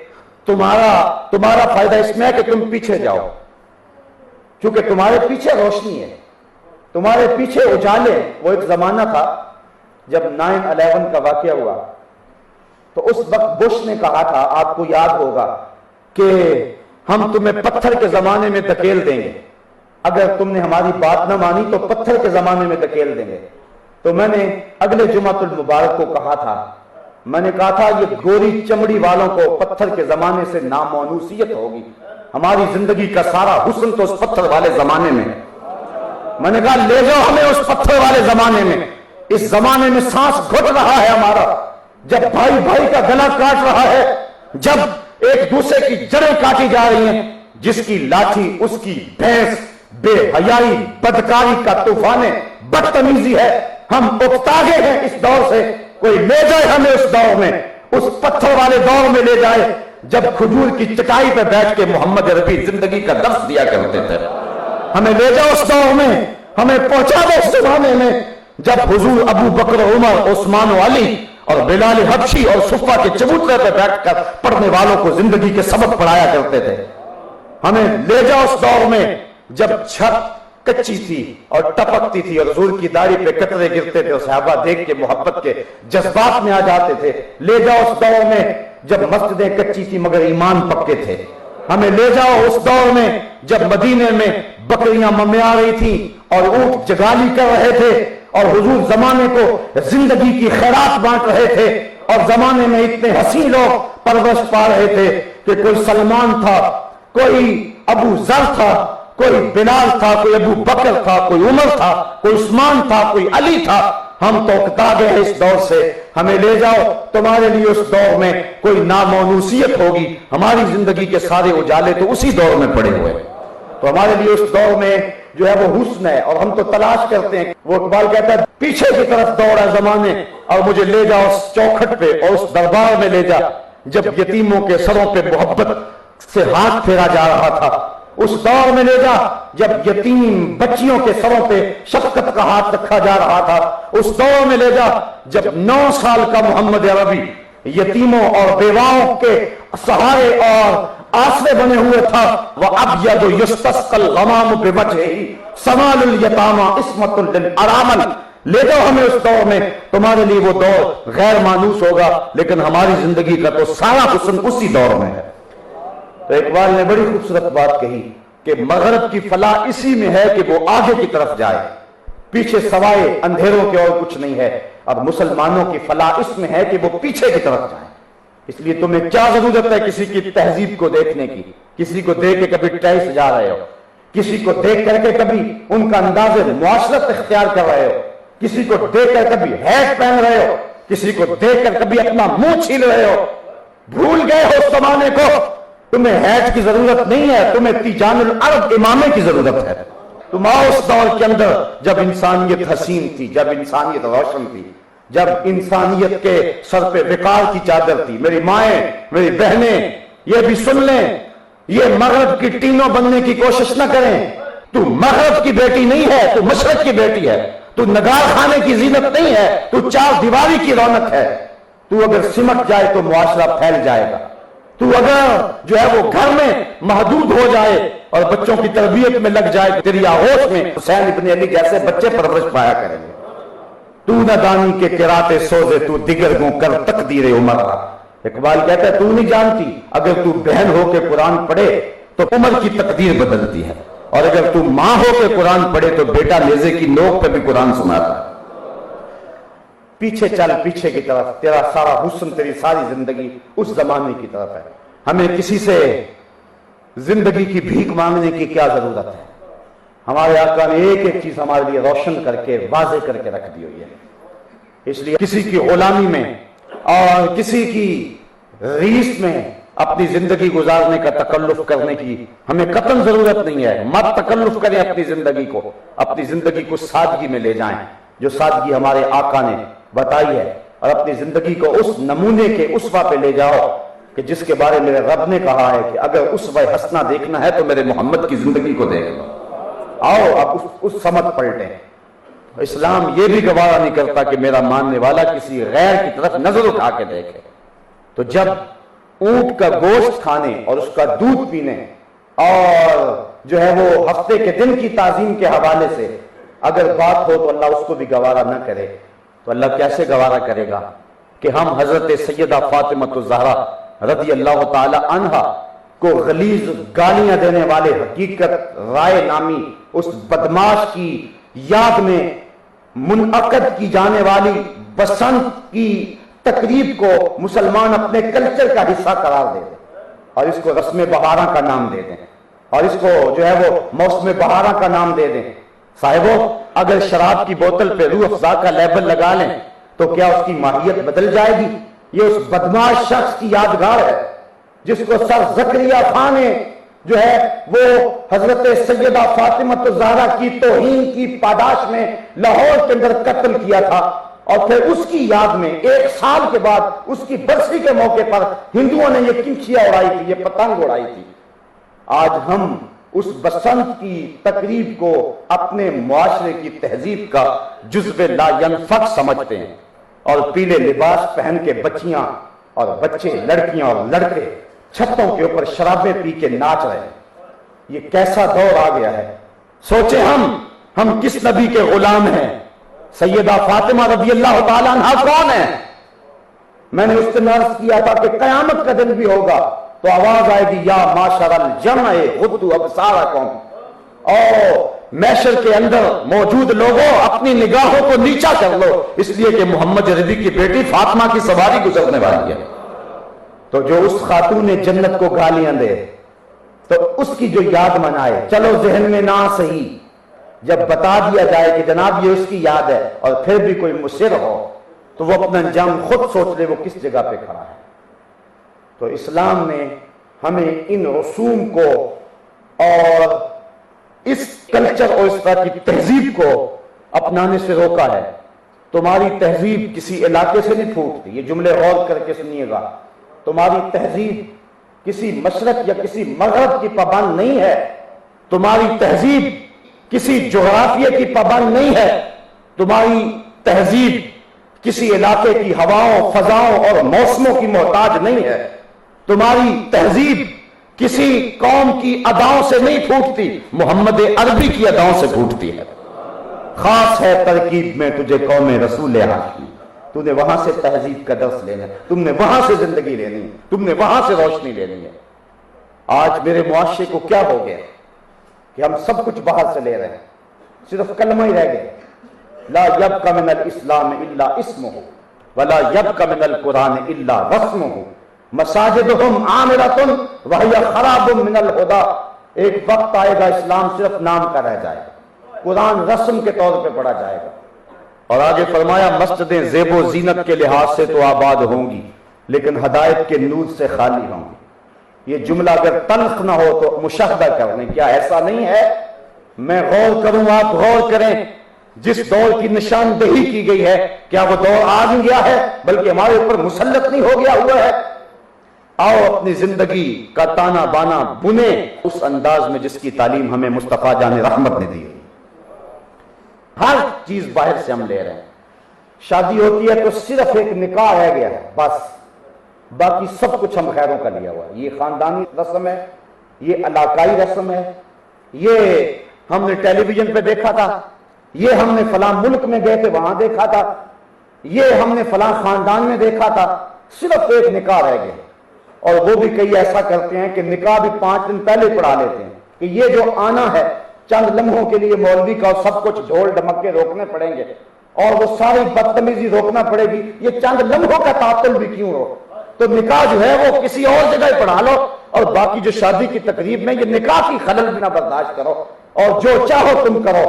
تمہارا فائدہ اس میں ہے کہ تم پیچھے جاؤ، کیونکہ تمہارے پیچھے روشنی ہے، تمہارے پیچھے اجالے۔ وہ ایک زمانہ تھا جب 9/11 کا واقعہ ہوا تو اس وقت بش نے کہا تھا، آپ کو یاد ہوگا، کہ ہم تمہیں پتھر کے زمانے میں دھکیل دیں گے، اگر تم نے ہماری بات نہ مانی تو پتھر کے زمانے میں دھکیل دیں گے۔ تو میں نے اگلے جمعۃ المبارک کو کہا تھا، میں نے کہا تھا یہ گوری چمڑی والوں کو پتھر کے زمانے سے نامونوسیت ہوگی، ہماری زندگی کا سارا حسن تو اس پتھر والے زمانے میں ہے۔ میں نے کہا لے جاؤ ہمیں اس پتھر والے زمانے میں، اس زمانے میں سانس گھٹ رہا ہے ہمارا، جب بھائی بھائی کا گلا کاٹ رہا ہے، جب ایک دوسرے کی جڑیں کاٹی جا رہی ہیں، جس کی لاٹھی اس کی بھینس، بے حیائی، بدکاری کا طوفان بدتمیزی ہے۔ ہم اکتا گئے ہیں اس دور سے، کوئی لے جائے ہمیں اس دور میں، اس پتھر والے دور میں لے جائے جب کھجور کی چٹائی پہ بیٹھ کے محمد عربی زندگی کا درس دیا کرتے تھے۔ ہمیں لے جاؤ اس دور میں، ہمیں پہنچا دو اس زمانے میں جب حضور ابو بکر، عمر، عثمان و علی اور بلال حبشی اور صفہ کے چبوترے پہ بیٹھ کر پڑھنے والوں کو زندگی کے سبق پڑھایا کرتے تھے۔ ہمیں لے جاؤ اس دور میں جب چھت کچی تھی اور ٹپکتی تھی اور حضور کی داڑھی پہ قطرے گرتے تھے اور صحابہ دیکھ کے محبت کے جذبات میں آ جاتے تھے۔ لے جاؤ اس دور میں جب مسجدیں کچی تھی مگر ایمان پکے تھے۔ ہمیں لے جاؤ اس دور میں جب مدینے میں بکریاں ممیا رہی تھیں اور اونٹ جگالی کر رہے تھے اور حضور زمانے کو زندگی کی خیرات بانٹ رہے تھے، اور زمانے میں اتنے حسین لوگ پرورش پا رہے تھے کہ کوئی سلمان تھا، کوئی ابو ذر تھا، کوئی بلال تھا، کوئی ابو بکر تھا، کوئی عمر تھا، کوئی عثمان تھا، کوئی علی تھا۔ ہم تو اکتا گئے ہیں اس دور سے، ہمیں لے جاؤ، تمہارے لیے اس دور میں کوئی نامونوسیت ہوگی، ہماری زندگی کے سارے اجالے تو اسی دور میں پڑے ہوئے، تو ہمارے لیے اس دور میں جو ہے وہ حسن ہے، اور ہم تو تلاش کرتے ہیں۔ وہ اقبال کہتا ہے پیچھے کی طرف دوڑا زمانے اور مجھے لے جا اس چوکھٹ پہ اور اس دربار میں لے جا جب یتیموں کے سروں پہ محبت سے ہاتھ پھیرا جا رہا تھا، اس دور میں لے جا جب یتیم بچیوں کے سروں پہ شفقت کا ہاتھ رکھا جا رہا تھا، اس دور میں لے جا جب 9 سال کا محمد عربی یتیموں اور بیواؤں کے سہارے اور آسرے بنے ہوئے تھا۔ وَأَبْيَضُ يُسْتَسْقَى الْغَمَامُ بِوَجْهِهِ سَمَالُ الْيَتَامَى عِصْمَةٌ لِلْأَرَامِلِ۔ لے جاؤ ہمیں اس دور میں، تمہارے لیے وہ دور غیر مانوس ہوگا، لیکن ہماری زندگی کا تو سارا حسن اسی دور میں ہے۔ تو اقبال نے بڑی خوبصورت بات کہی کہ مغرب کی فلاح اسی میں ہے کہ وہ آگے کی طرف جائے، پیچھے سوائے اندھیروں کے اور کچھ نہیں ہے۔ اب مسلمانوں کی فلاح اس میں ہے کہ وہ پیچھے کی طرف جائیں۔ اس لیے تمہیں کیا ضرورت ہے کسی کی تہذیب کو دیکھنے کی، کسی کو دیکھ کے کبھی ٹیس جا رہے ہو، کسی کو دیکھ کر کے کبھی ان کا انداز معاشرت اختیار کر رہے ہو، کسی کو دیکھ کر کبھی ہیٹ پہن رہے ہو، کسی کو دیکھ کر کبھی اپنا منہ چھیل رہے ہو۔ بھول گئے ہو اس زمانے کو، تمہیں ہیٹ کی ضرورت نہیں ہے، تمہیں تیجان العرب امامے کی ضرورت ہے۔ تم آؤ اس دور کے اندر جب انسانیت حسین تھی، جب انسانیت روشن تھی، جب انسانیت کے سر پہ وقار کی چادر تھی۔ میری مائیں، میری بہنیں یہ بھی سن لیں، یہ مغرب کی ٹینوں بننے کی کوشش نہ کریں۔ تو مغرب کی بیٹی نہیں ہے، تو مشرق کی بیٹی ہے، تو نگار خانے کی زینت نہیں ہے، تو چار دیواری کی رونق ہے۔ تو اگر سمٹ جائے تو معاشرہ پھیل جائے گا، تو اگر جو ہے وہ گھر میں محدود ہو جائے اور بچوں کی تربیت میں لگ جائے، تیری آغوش میں حسین ابن علی جیسے بچے پرورش پایا کریں گے۔ تو نہ دانی کے کراتے سوزے تو دیگر گوں کر تقدیر عمر۔ اقبال کہتا ہے تو نہیں جانتی، اگر تو بہن ہو کے قرآن پڑھے تو عمر کی تقدیر بدلتی ہے، اور اگر تو ماں ہو کے قرآن پڑھے تو بیٹا نیزے کی نوک پہ بھی قرآن سناتا ہے۔ پیچھے چل پیچھے کی طرف، تیرا سارا حسن، تیری ساری زندگی اس زمانے کی طرف ہے. ہمیں کسی سے زندگی کی بھیک مانگنے کی کیا ضرورت ہے؟ ہمارے آقا نے ایک ایک چیز ہمارے لیے روشن کر کے واضح کر کے رکھ دی ہوئی ہے. اس لیے کسی کی غلامی میں اور کسی کی ریس میں اپنی زندگی گزارنے کا تکلف کرنے کی ہمیں قطعاً ضرورت نہیں ہے. مت تکلف کریں اپنی زندگی کو، اپنی زندگی کو سادگی میں لے جائیں جو سادگی ہمارے آقا نے بتائی ہے، اور اپنی زندگی کو اس نمونے کے اسوہ پہ لے جاؤ کہ جس کے بارے میں رب نے کہا ہے کہ اگر اسوہ حسنہ دیکھنا ہے تو میرے محمد کی زندگی کو دیکھ لو. آؤ اب اس سمت پلٹیں. اسلام یہ بھی گوارا نہیں کرتا کہ میرا ماننے والا کسی غیر کی طرف نظر اٹھا کے دیکھے. تو جب اونٹ کا گوشت کھانے اور اس کا دودھ پینے اور جو ہے وہ ہفتے کے دن کی تعظیم کے حوالے سے اگر بات ہو تو اللہ اس کو بھی گوارا نہ کرے تو اللہ کیسے گوارا کرے گا کہ ہم حضرت سیدہ فاطمہ الزہرا رضی اللہ تعالی عنہا کو غلیظ گالیاں دینے والے حقیقت رائے نامی اس بدماش کی یاد میں منعقد کی جانے والی بسنت کی تقریب کو مسلمان اپنے کلچر کا حصہ قرار دے دیں اور اس کو رسم بہاراں کا نام دے دیں اور اس کو جو ہے وہ موسم بہاراں کا نام دے دیں. صاحبو اگر شراب کی بوتل پہ روح افزا کا لیبل لگا لیں تو کیا اس کی ماہیت بدل جائے گی؟ یہ اس بدماش شخص کی یادگار ہے جس کو سر زکریا خان نے جو ہے وہ حضرت سیدہ فاطمہ الزہرا کی توہین کی پاداش میں لاہور کے اندر قتل کیا تھا، اور پھر اس کی یاد میں 1 سال کے بعد اس کی برسی کے موقع پر ہندوؤں نے یہ کنچیاں اڑائی تھی، یہ پتنگ اڑائی تھی. آج ہم اس بسنت کی تقریب کو اپنے معاشرے کی تہذیب کا جزو لا ینفک سمجھتے ہیں اور پیلے لباس پہن کے بچیاں اور بچے، لڑکیاں اور لڑکے چھتوں کے اوپر شرابیں پی کے ناچ رہے ہیں. یہ کیسا دور آ گیا ہے؟ سوچیں ہم کس نبی کے غلام ہیں؟ سیدہ فاطمہ رضی اللہ تعالیٰ عنہ کون ہے؟ میں نے اس دن عرض کیا تھا کہ قیامت کا دن بھی ہوگا تو آواز آئے گی یا معاشر الجمع غضوا ابصارکم، اور محشر کے اندر موجود لوگوں اپنی نگاہوں کو نیچا کر لو، اس لیے کہ محمد رضی کی بیٹی فاطمہ کی سواری گزرنے والی ہے. تو جو اس خاتون جنت کو گالیاں دے تو اس کی جو یاد منائے، چلو ذہن میں نہ صحیح، جب بتا دیا جائے کہ جناب یہ اس کی یاد ہے اور پھر بھی کوئی مصر ہو تو وہ اپنا انجام خود سوچ لے وہ کس جگہ پہ کھڑا ہے. تو اسلام نے ہمیں ان رسوم کو اور اس کلچر اور اس طرح کی تہذیب کو اپنانے سے روکا ہے. تمہاری تہذیب کسی علاقے سے نہیں پھوٹتی، یہ جملے غور کر کے سنیے گا. تمہاری تہذیب کسی مشرق یا کسی مغرب کی پابند نہیں ہے. تمہاری تہذیب کسی جغرافیے کی پابند نہیں ہے. تمہاری تہذیب کسی علاقے کی ہواؤں، فضاؤں اور موسموں کی محتاج نہیں ہے. تمہاری تہذیب کسی قوم کی اداؤں سے نہیں پھوٹتی، محمد عربی کی اداؤں سے پھوٹتی ہے. خاص ہے ترکیب میں تجھے قوم رسول ہاشمی، تو نے وہاں سے تہذیب کا درس لینا ہے، تم نے وہاں سے زندگی لینی ہے، تم نے وہاں سے روشنی لینی ہے. آج میرے معاشرے کو کیا ہو گیا کہ ہم سب کچھ باہر سے لے رہے ہیں، صرف کلمہ ہی رہ گئے. لا یبقى من الاسلام الا اسمه ولا يبقى من القرآن الا رسمه مساجدهم عامرة وهي خراب من الهدى. ایک وقت آئے گا اسلام صرف نام کا رہ جائے گا، قرآن رسم کے طور پہ پڑھا جائے گا. اور آگے فرمایا مسجدیں زیب و زینت کے لحاظ سے تو آباد ہوں گی لیکن ہدایت کے نور سے خالی ہوں گی. یہ جملہ اگر تلخ نہ ہو تو مشاہدہ کرنے، کیا ایسا نہیں ہے؟ میں غور کروں، آپ غور کریں. جس دور کی نشاندہی کی گئی ہے کیا وہ دور آ نہیں گیا ہے بلکہ ہمارے اوپر مسلط نہیں ہو گیا ہوا ہے؟ آؤ اپنی زندگی کا تانا بانا بنے اس انداز میں جس کی تعلیم ہمیں مصطفیٰ جان رحمت نے دی. ہر چیز باہر سے ہم لے رہے ہیں. شادی ہوتی ہے تو صرف ایک نکاح رہ گیا ہے بس، باقی سب کچھ ہم غیروں کا لیا ہوا ہے. یہ خاندانی رسم ہے، یہ علاقائی رسم ہے، یہ ہم نے ٹیلی ویژن پہ دیکھا تھا، یہ ہم نے فلاں ملک میں گئے تھے وہاں دیکھا تھا، یہ ہم نے فلاں خاندان میں دیکھا تھا. صرف ایک نکاح رہ گیا، اور وہ بھی کئی ایسا کرتے ہیں کہ نکاح بھی 5 دن پہلے پڑھا لیتے ہیں کہ یہ جو آنا ہے چند لمحوں کے لیے مولوی کا سب کچھ ڈھول ڈمکے روکنے پڑیں گے اور وہ ساری بدتمیزی روکنا پڑے گی، یہ چند لمحوں کا تعطل بھی کیوں ہو، تو نکاح جو ہے وہ کسی اور جگہ پڑھا لو، اور باقی جو شادی کی تقریب میں یہ نکاح کی خلل بھی نہ برداشت کرو، اور جو چاہو تم کرو،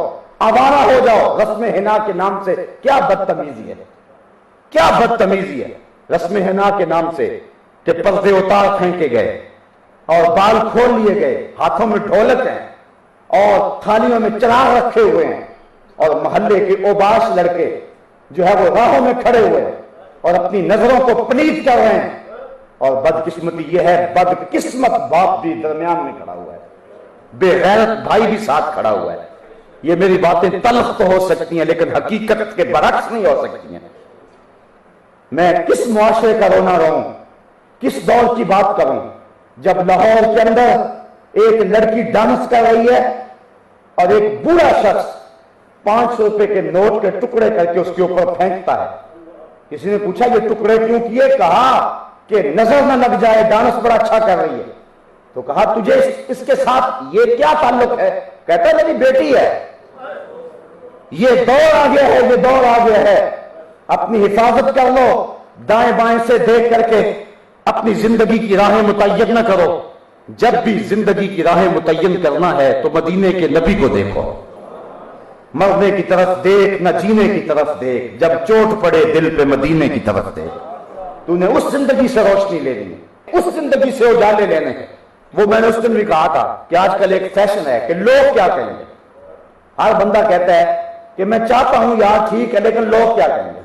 آوارہ ہو جاؤ رسم حنا کے نام سے۔ کیا بدتمیزی ہے، کیا بدتمیزی ہے رسم حنا کے نام سے، کہ پردے اتار پھینکے گئے اور بال کھول لیے گئے، ہاتھوں میں ڈھولک ہیں اور تھالیوں میں چراغ رکھے ہوئے ہیں، اور محلے کے اوباش لڑکے جو ہے وہ راہوں میں کھڑے ہوئے ہیں اور اپنی نظروں کو پلید کر رہے ہیں، اور بدقسمتی یہ ہے بدقسمت باپ بھی درمیان میں کھڑا ہوا ہے، بے غیرت بھائی بھی ساتھ کھڑا ہوا ہے۔ یہ میری باتیں تلخ تو ہو سکتی ہیں لیکن حقیقت کے برعکس نہیں ہو سکتی ہیں۔ میں کس معاشرے کا رونا رہوں، کس دور کی بات کروں جب لاہور کے اندر ایک لڑکی ڈانس کر رہی ہے اور ایک بوڑھا شخص 500 روپے کے نوٹ کے ٹکڑے کر کے اس کے اوپر پھینکتا ہے۔ کسی نے پوچھا یہ ٹکڑے کیوں کیے؟ کہا کہ نظر نہ لگ جائے، ڈانس بڑا اچھا کر رہی ہے۔ تو کہا تجھے اس کے ساتھ یہ کیا تعلق ہے؟ کہتا ہے میری بیٹی ہے۔ یہ دور آ گیا ہے، یہ دور آ گیا ہے، اپنی حفاظت کر لو، دائیں بائیں سے دیکھ کر کے اپنی زندگی کی راہیں متعین نہ کرو۔ جب بھی زندگی کی راہیں متعین کرنا ہے تو مدینے کے نبی کو دیکھو، مرنے کی طرف دیکھ نہ جینے کی طرف دیکھ، جب چوٹ پڑے دل پہ مدینے کی طرف دیکھ۔ تو نے اس زندگی سے روشنی لینی ہے، اس زندگی سے اجالے لینے ہیں۔ وہ میں نے اس دن بھی کہا تھا کہ آج کل ایک فیشن ہے کہ لوگ کیا کہیں گے۔ ہر بندہ کہتا ہے کہ میں چاہتا ہوں یار ٹھیک ہے لیکن لوگ کیا کہیں گے۔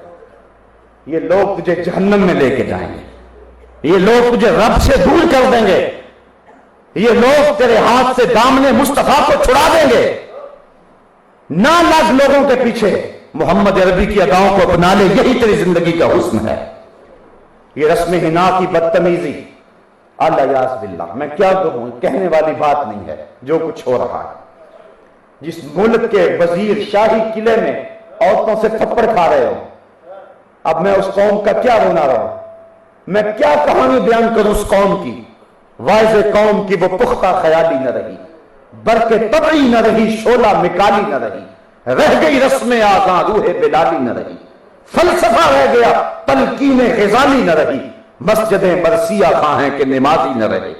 یہ لوگ تجھے جہنم میں لے کے جائیں گے، یہ لوگ تجھے رب سے دور کر دیں گے، یہ لوگ تیرے ہاتھ سے دامن مصطفیٰ کو چھڑا دیں گے۔ نہ لگ لوگوں کے پیچھے، محمد عربی کی اداؤں کو اپنا لے، یہی تیری زندگی کا حسن ہے۔ یہ رسم حنا کی بدتمیزی، اللہ یاز باللہ، میں کیا کہوں، کہنے والی بات نہیں ہے جو کچھ ہو رہا ہے۔ جس ملک کے وزیر شاہی قلعے میں عورتوں سے تھپڑ کھا رہے ہو، اب میں اس قوم کا کیا رونا رہا ہوں، میں کیا کہانی بیان کروں اس قوم کی۔ واعظ قوم کی وہ پختہ خیالی نہ رہی، برق طبعی نہ رہی، شعلہ مکالی نہ رہی، رہ گئی رسم آزاں روح بلالی نہ رہی، فلسفہ رہ گیا تلقین غزالی نہ رہی، مسجدیں مرثیہ خواہیں کہ نمازی نہ رہے،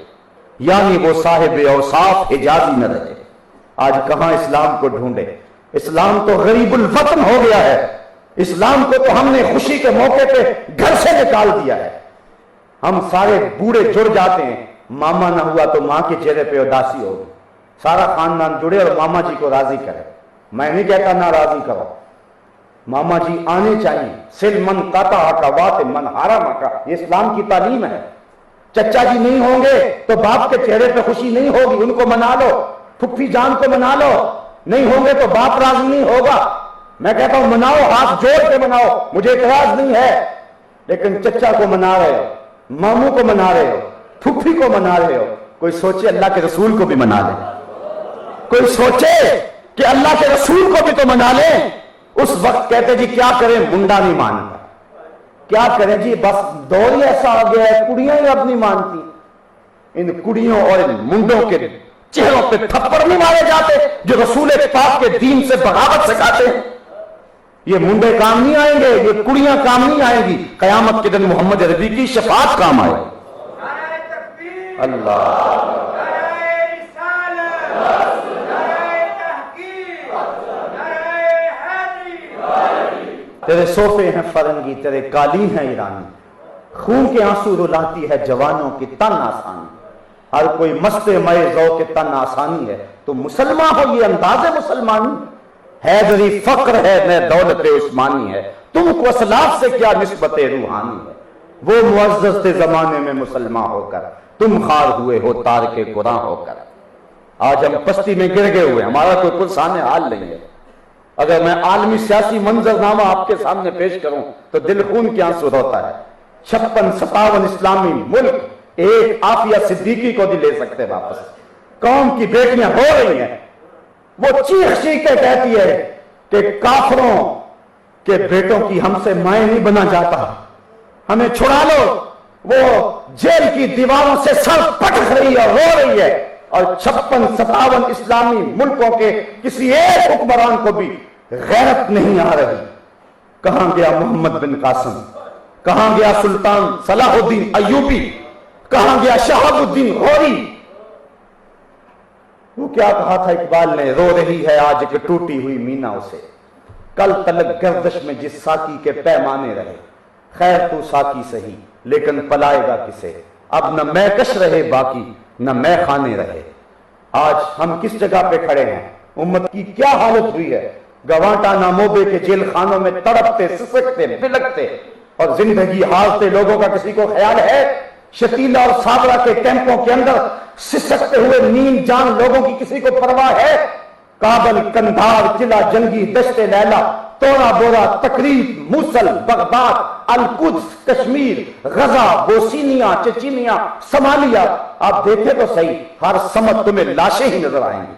یعنی وہ صاحب اوصاف حجازی نہ رہے۔ آج کہاں اسلام کو ڈھونڈے، اسلام تو غریب الوطن ہو گیا ہے، اسلام کو تو ہم نے خوشی کے موقع پہ گھر سے نکال دیا ہے۔ ہم سارے بوڑھے جڑ جاتے ہیں، ماما نہ ہوا تو ماں کے چہرے پہ اداسی ہوگی، سارا خاندان جڑے اور ماما جی کو راضی کرے۔ میں نہیں کہتا نہ راضی کرو، ماما جی آنے چاہیے، سل من قطع کا وات من حرم کا، یہ اسلام کی تعلیم ہے۔ چچا جی نہیں ہوں گے تو باپ کے چہرے پہ خوشی نہیں ہوگی، ان کو منا لو، پھپھی جان کو منا لو، نہیں ہوں گے تو باپ راضی نہیں ہوگا۔ میں کہتا ہوں مناؤ، ہاتھ جوڑ کے مناؤ، مجھے اعتراض نہیں ہے، لیکن چچا کو منا رہے ہو، ماموں کو منا رہے ہو، پھپھی کو منا رہے ہو، کوئی سوچے اللہ کے رسول کو بھی منا لے، کوئی سوچے کہ اللہ کے رسول کو بھی تو منا لے۔ اس وقت کہتے جی کیا کریں، منڈا نہیں مانتا، کیا کریں جی بس دور ہی ایسا آ گیا ہے، کڑیاں ہی اب نہیں مانتی۔ ان کڑیوں اور ان منڈوں کے چہروں پہ تھپڑ نہیں مارے جاتے جو رسول پاک کے دین سے بغاوت سکھاتے ہیں۔ یہ منڈے کام نہیں آئیں گے، یہ کڑیاں کام نہیں آئیں گی، قیامت کے دن محمد عربی کی شفاعت کام آئے گی۔ اللہ تیرے صوفے ہیں فرنگی، تیرے قالین ہیں ایرانی، خون کے آنسو رلاتی ہے جوانوں کی تن آسانی، ہر کوئی مست مئے ذوق تن آسانی ہے، تو مسلمان ہو یہ انداز مسلمانی، حیدری فقر ہے نہ دولت عثمانی ہے، تم کو اسلاف سے کیا نسبت روحانی ہے، وہ معزز تھے زمانے میں مسلمان ہو کر، تم خار ہوئے ہو تارک قرآن ہو کر۔ آج ہم پستی میں گر گئے ہوئے، ہمارا کوئی پرسان حال نہیں ہے۔ اگر میں عالمی سیاسی منظرنامہ آپ کے سامنے پیش کروں تو دل خون کے آنسو روتا ہے۔ 56-57 اسلامی ملک ایک عافیہ صدیقی کو نہیں لے سکتے واپس، قوم کی بیٹیاں رو رہی ہیں، وہ چیخ چیخ کے کہتی ہے کہ کافروں کے بیٹوں کی ہم سے مائیں نہیں بنا جاتا، ہمیں چھڑا لو۔ وہ جیل کی دیواروں سے سر پٹک رہی ہے، رو رہی ہے، اور 56-57 اسلامی ملکوں کے کسی ایک حکمران کو بھی غیرت نہیں آ رہی۔ کہاں گیا محمد بن قاسم؟ کہاں گیا سلطان صلاح الدین ایوبی؟ کہاں گیا شہاب الدین غوری؟ وہ کیا کہا تھا اقبال نے؟ رو رہی ہے آج ایک ٹوٹی ہوئی مینا اسے، کل تلک گردش میں جس ساکی کے پیمانے رہے، خیر تو ساکی سہی لیکن پلائے گا کسے، اب نہ میں کش رہے باقی نہ میں خانے رہے۔ آج ہم کس جگہ پہ کھڑے ہیں؟ امت کی کیا حالت ہوئی ہے؟ گوانٹا ناموبے کے جیل خانوں میں تڑپتے سسکتے بلکتے اور زندگی ہارتے لوگوں کا کسی کو خیال ہے؟ شتیلا اور صابرہ کے کیمپوں کے اندر سسکتے ہوئے نیم جان لوگوں کی کسی کو پرواہ ہے؟ کابل، کندھار، قلعہ جنگی، دشت لیلا، تورا بورا، تقریب، موصل، بغداد، القدس، کشمیر، غزہ، بوسینیا، چچینیا، صومالیہ، آپ دیکھیں تو صحیح، ہر سمت تمہیں لاشیں ہی نظر آئیں گی۔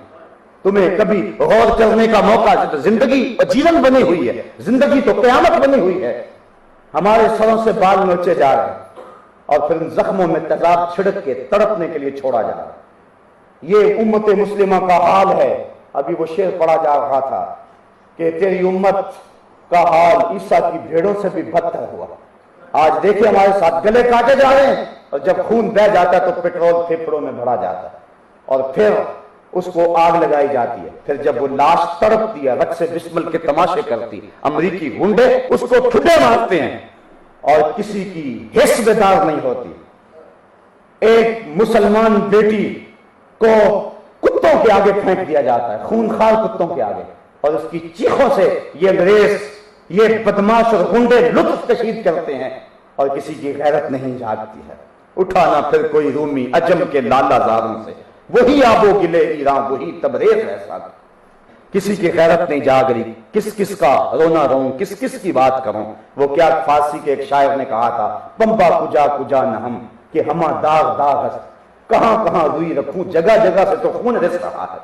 تمہیں کبھی غور کرنے کا موقع، زندگی جیون بنی ہوئی ہے، زندگی تو قیامت بنی ہوئی ہے، ہمارے سروں سے بال نوچے جا رہے ہیں اور پھر ان زخموں میں تیزاب چھڑک کے تڑپنے کے لیے چھوڑا جا رہا ہے۔ یہ امت مسلمہ کا حال ہے۔ ابھی وہ شعر پڑھا جا رہا تھا کہ تیری امت کا حال عیسیٰ کی بھیڑوں سے بھی بدتر ہوا۔ آج دیکھیں ہمارے ساتھ گلے کاٹے جا رہے ہیں، اور جب خون بہہ جاتا ہے تو پٹرول پھیپھڑوں میں بھرا جاتا ہے اور پھر اس کو آگ لگائی جاتی ہے۔ پھر جب وہ لاش تڑپتی ہے، رقص بسمل کے تماشے کرتی، امریکی گنڈے اس کو ٹھڈے مارتے ہیں اور کسی کی حس بیدار نہیں ہوتی۔ ایک مسلمان بیٹی کو کتوں کے آگے پھینک دیا جاتا ہے، خونخوار کتوں کے آگے، اور اس کی چیخوں سے یہ انگریز، یہ بدماش اور گنڈے لطف کشید کرتے ہیں اور کسی کی غیرت نہیں جاگتی ہے۔ اٹھانا پھر کوئی رومی عجم کے لالا زاروں سے، وہی آب و گلے ایران، وہی تبریز ایسا، کسی کی غیرت نہیں جاگ رہی، کس کس کا رونا روں، کس کس کی بات کروں۔ وہ کیا فارسی کے ایک شاعر نے کہا تھا، پمبا کجا کجا نہم کہ ہما داغ داغ ہے، کہاں کہاں روئی رکھوں، جگہ جگہ سے تو خون رس رہا ہے۔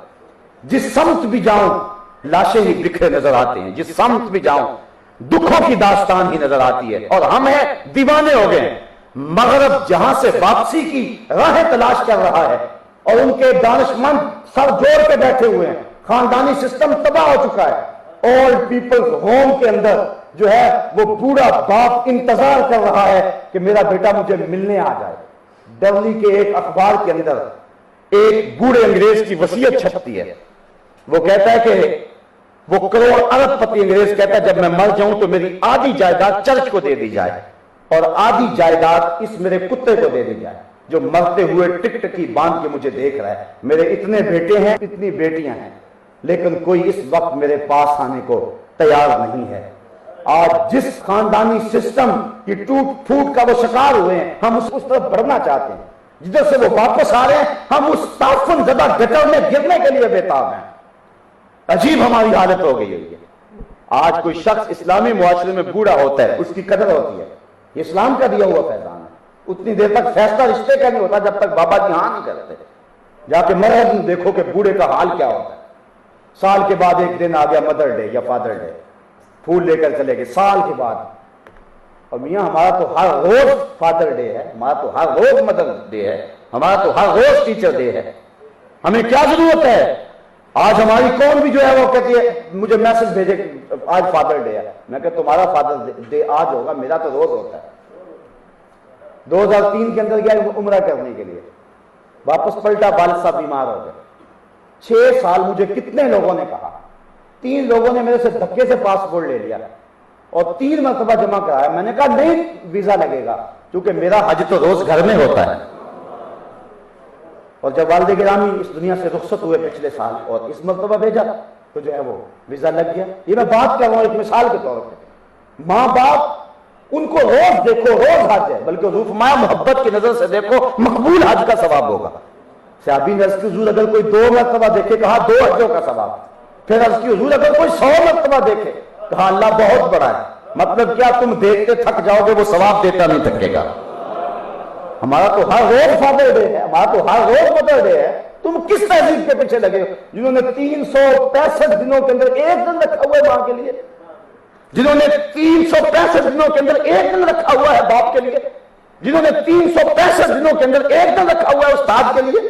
جس سمت بھی جاؤں لاشیں ہی بکھرے نظر آتے ہیں، جس سمت بھی جاؤں دکھوں کی داستان ہی نظر آتی ہے، اور ہم ہیں دیوانے ہو گئے۔ مغرب جہاں سے واپسی کی راہیں تلاش کر رہا ہے اور ان کے دانشمند سر جوڑ کے بیٹھے ہوئے ہیں، خاندانی سسٹم تباہ ہو چکا ہے۔ اولڈ پیپل ہوم کے اندر جو ہے وہ بوڑھا باپ انتظار کر رہا ہے کہ میرا بیٹا مجھے ملنے آ جائے۔ ڈرلی کے ایک اخبار کے اندر ایک بوڑھے انگریز کی وصیت چھپتی ہے، وہ کہتا ہے کہ وہ کروڑ ارب پتی انگریز کہتا ہے جب میں مر جاؤں تو میری آدھی جائیداد چرچ کو دے دی جائے اور آدھی جائیداد اس میرے کتے کو دے دی جائے جو مرتے ہوئے ٹک ٹکی باندھ کے مجھے دیکھ رہا ہے۔ میرے اتنے بیٹے ہیں، اتنی بیٹیاں ہیں، لیکن کوئی اس وقت میرے پاس آنے کو تیار نہیں ہے۔ آج جس خاندانی سسٹم کی ٹوٹ پھوٹ کا وہ شکار ہوئے ہیں، ہم اس طرف بڑھنا چاہتے ہیں، جدھر سے وہ واپس آ رہے ہیں ہم اس تعفن زدہ گٹر میں گرنے کے لیے بےتاب ہیں۔ عجیب ہماری حالت ہو گئی ہے۔ آج کوئی شخص اسلامی معاشرے میں بوڑھا ہوتا ہے، اس کی قدر ہوتی ہے، یہ اسلام کا دیا ہوا فیضان ہے۔ اتنی دیر تک فیصلہ رشتے کا نہیں ہوتا جب تک بابا جی ہاں نہیں کرتے۔ جا کے مرحب دیکھو کہ بوڑھے کا حال کیا ہوتا ہے۔ سال کے بعد ایک دن آ گیا مدر ڈے یا فادر ڈے، پھول لے کر چلے گئے سال کے بعد، اور میاں ہمارا تو ہر روز فادر ڈے ہے، ہمارا تو ہر روز مدر ڈے ہے، ہمارا تو ہر روز ٹیچر ڈے ہے، ہمیں کیا ضرورت ہے؟ آج ہماری قوم بھی جو ہے وہ کہتی ہے مجھے میسج بھیجے آج فادر ڈے ہے، میں کہ تمہارا فادر ڈے آج ہوگا، میرا تو روز ہوتا ہے۔ 2003 کے اندر گیا عمرہ کرنے کے لیے، واپس پلٹا، والد صاحب بیمار ہو گئے۔ 6 سال مجھے کتنے لوگوں نے کہا، 3 لوگوں نے میرے سے دھکے سے پاسپورٹ لے لیا اور 3 مرتبہ جمع کرایا۔ میں نے کہا نہیں ویزا لگے گا کیونکہ میرا حج تو روز گھر میں ہوتا ہے۔ اور جب والد گرامی اس دنیا سے رخصت ہوئے پچھلے سال اور اس مرتبہ بھیجا تو جو ہے وہ ویزا لگ گیا۔ یہ میں بات کر رہا ہوں ایک مثال کے طور پہ۔ ماں باپ ان کو روز دیکھو، روز حج ہے، بلکہ حضور فرمایا محبت کی نظر سے دیکھو، مقبول حج کا ثواب ہوگا۔ صحابی نے عرض کی حضور اگر کوئی 2 مرتبہ دیکھے، کہا 2 حجوں کا ثواب۔ پھر عرض کی حضور اگر کوئی 100 مرتبہ دیکھے، کہا اللہ بہت بڑا ہے۔ مطلب کیا تم دیکھتے تھک جاؤ گے، وہ ثواب دیتا نہیں تھکے گا۔ ہمارا تو ہر روز فادر ڈے ہے، ہمارا تو ہر روز مدر ڈے ہے۔ تم کس تہذیب کے پیچھے لگے ہو جنہوں نے 365 دنوں کے اندر 1 دن رکھا ہوا ہے ماں کے لیے، جنہوں نے 365 دنوں کے اندر 1 دن رکھا ہوا ہے باپ کے لیے، جنہوں نے 365 دنوں کے اندر 1 دن رکھا ہوا ہے استاد کے لیے۔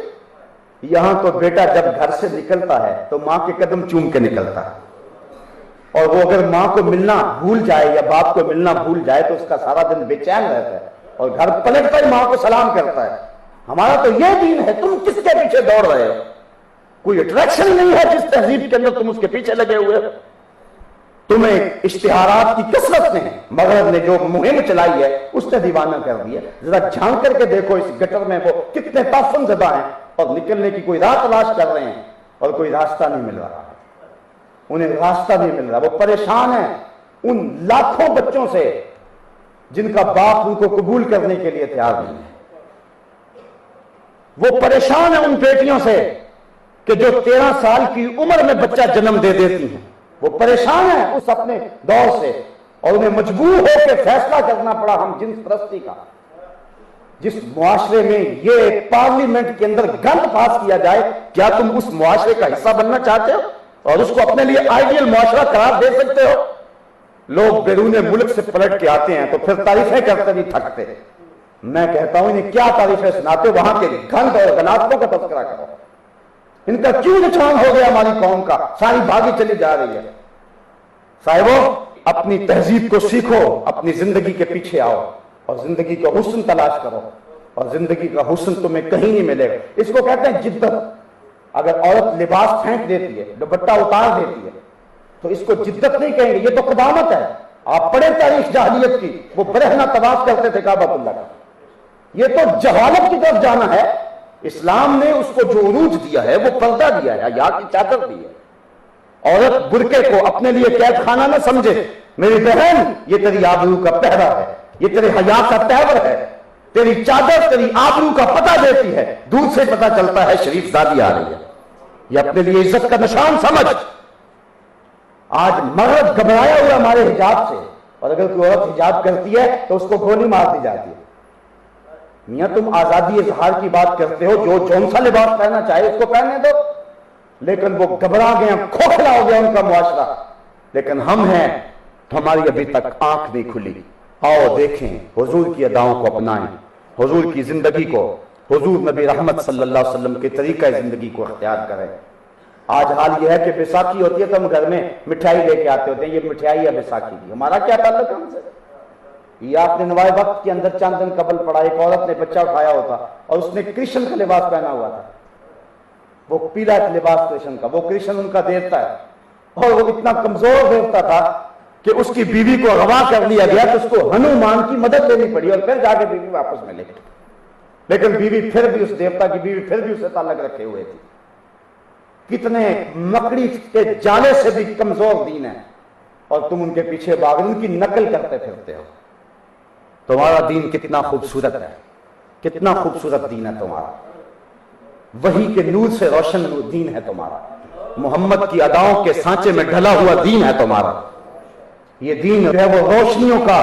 یہاں تو بیٹا جب گھر سے نکلتا ہے تو ماں کے قدم چوم کے نکلتا ہے، اور وہ اگر ماں کو ملنا بھول جائے یا باپ کو ملنا بھول جائے تو اس کا سارا دن بے چین رہتا ہے اور گھر پلٹتا ہی ماں کو سلام کرتا ہے. ہمارا تو یہ دین ہے. تم کس کے پیچھے دوڑ رہے ہو؟ کوئی اٹریکشن نہیں ہے جس تہذیب کے اندر تم اس کے پیچھے لگے ہوئے ہو. تمہیں اشتہارات کی کثرت نے، مغرب نے جو مہم چلائی ہے اس نے دیوانہ کر دیا. ذرا جھانک کر کے دیکھو اس گٹر میں وہ کتنے تعفن زدہ ہیں اور نکلنے کی کوئی راہ تلاش کر رہے ہیں اور کوئی راستہ نہیں مل رہا. انہیں راستہ نہیں مل رہا. وہ پریشان ہیں ان لاکھوں بچوں سے جن کا باپ ان کو قبول کرنے کے لیے تیار نہیں ہے. وہ پریشان ہیں ان بیٹیوں سے کہ جو 13 سال کی عمر میں بچہ جنم دے دیتی ہیں. وہ پریشان ہیں اس اپنے دور سے اور انہیں مجبور ہو کے فیصلہ کرنا پڑا ہم جنس پرستی کا. جس معاشرے میں یہ پارلیمنٹ کے اندر گند پاس کیا جائے، کیا تم اس معاشرے کا حصہ بننا چاہتے ہو اور اس کو اپنے لیے آئیڈیل معاشرہ قرار دے سکتے ہو؟ لوگ بیرون ملک سے پلٹ کے آتے ہیں تو پھر تعریفیں کرتے نہیں تھکتے. میں کہتا ہوں انہیں کیا تعریفیں سناتے ہو؟ وہاں کے گند اور غلاظتوں کا تذکرہ کرو. ان کا کیوں نقصان ہو گیا ہماری قوم کا؟ ساری بھاگی چلی جا رہی ہے. صاحبو، اپنی تہذیب کو سیکھو، اپنی زندگی کے پیچھے آؤ اور زندگی کا حسن تلاش کرو. اور زندگی کا حسن تمہیں کہیں نہیں ملے گا. اس کو کہتے ہیں جدت. اگر عورت لباس پھینک دیتی ہے، دوپٹہ اتار دیتی ہے، تو اس کو جدت نہیں کہیں گے، یہ تو قدامت ہے. آپ پڑھیں تاریخ جاہلیت کی، وہ برہنہ طواف کرتے تھے کعبۃ اللہ کا. یہ تو جہالت کی طرف جانا ہے. اسلام نے اس کو جو عروج دیا ہے وہ پردہ دیا ہے، حیا کی چادر دی ہے. عورت برقعے کو اپنے لیے قید خانہ نہ سمجھے. میری بہن، یہ تیری آبرو کا پہرا ہے، یہ تیرے حیا کا تہور ہے. تیری چادر تیری آبرو کا پتہ دیتی ہے. دور سے پتہ چلتا ہے شریف زادی آ رہی ہے. یہ اپنے لیے عزت کا نشان سمجھ. آج مرد گھبرایا ہوا ہمارے حجاب سے، اور اگر کوئی عورت حجاب کرتی ہے تو اس کو گولی مار دی جاتی ہے. میاں تم آزادی اظہار کی بات کرتے ہو، جو جون سا لباس پہننا چاہے اس کو پہننے دو. لیکن وہ گھبرا گئے، کھوکھلا ہو گیا ان کا معاشرہ. لیکن ہم ہیں تو ہماری ابھی تک آنکھ نہیں کھلی. آؤ دیکھیں، حضور کی اداؤں کو اپنائیں، حضور کی زندگی کو، حضور نبی رحمت صلی اللہ علیہ وسلم کے طریقہ زندگی کو اختیار کریں. آج حال یہ ہے کہ بیساکھی ہوتی ہے تو ہم گھر میں مٹھائی لے کے آتے ہوتے ہیں. یہ مٹھائی ہے بیساکھی کی، ہمارا کیا تعلق ہے ہم سے؟ یہ آپ نے نوائے وقت کے اندر چند دن قبل پڑھا، ایک عورت نے بچہ اٹھایا ہوتا اور اس نے کرشن کا لباس پہنا ہوا تھا. وہ پیلا لباس کرشن کا، وہ کرشن ان کا دیوتا ہے، اور وہ اتنا کمزور دیوتا تھا کہ اس کی بیوی کو اغوا کر لیا گیا تو اس کو ہنومان کی مدد لینی پڑی اور پھر جا کے بیوی واپس ملے. لیکن بیوی پھر بھی اس دیوتا کی بیوی پھر بھی اسے تعلق رکھے ہوئے تھی. کتنے مکڑی کے جالے سے بھی کمزور دین ہے اور تم ان کے پیچھے بھاگ ان کی نقل کرتے پھرتے ہو. تمہارا دین کتنا خوبصورت ہے، کتنا خوبصورت دین ہے تمہارا. وحی کے نور سے روشن دین ہے تمہارا. محمد کی اداؤں کے سانچے میں ڈھلا ہوا دین ہے تمہارا. یہ دین ہے وہ روشنیوں کا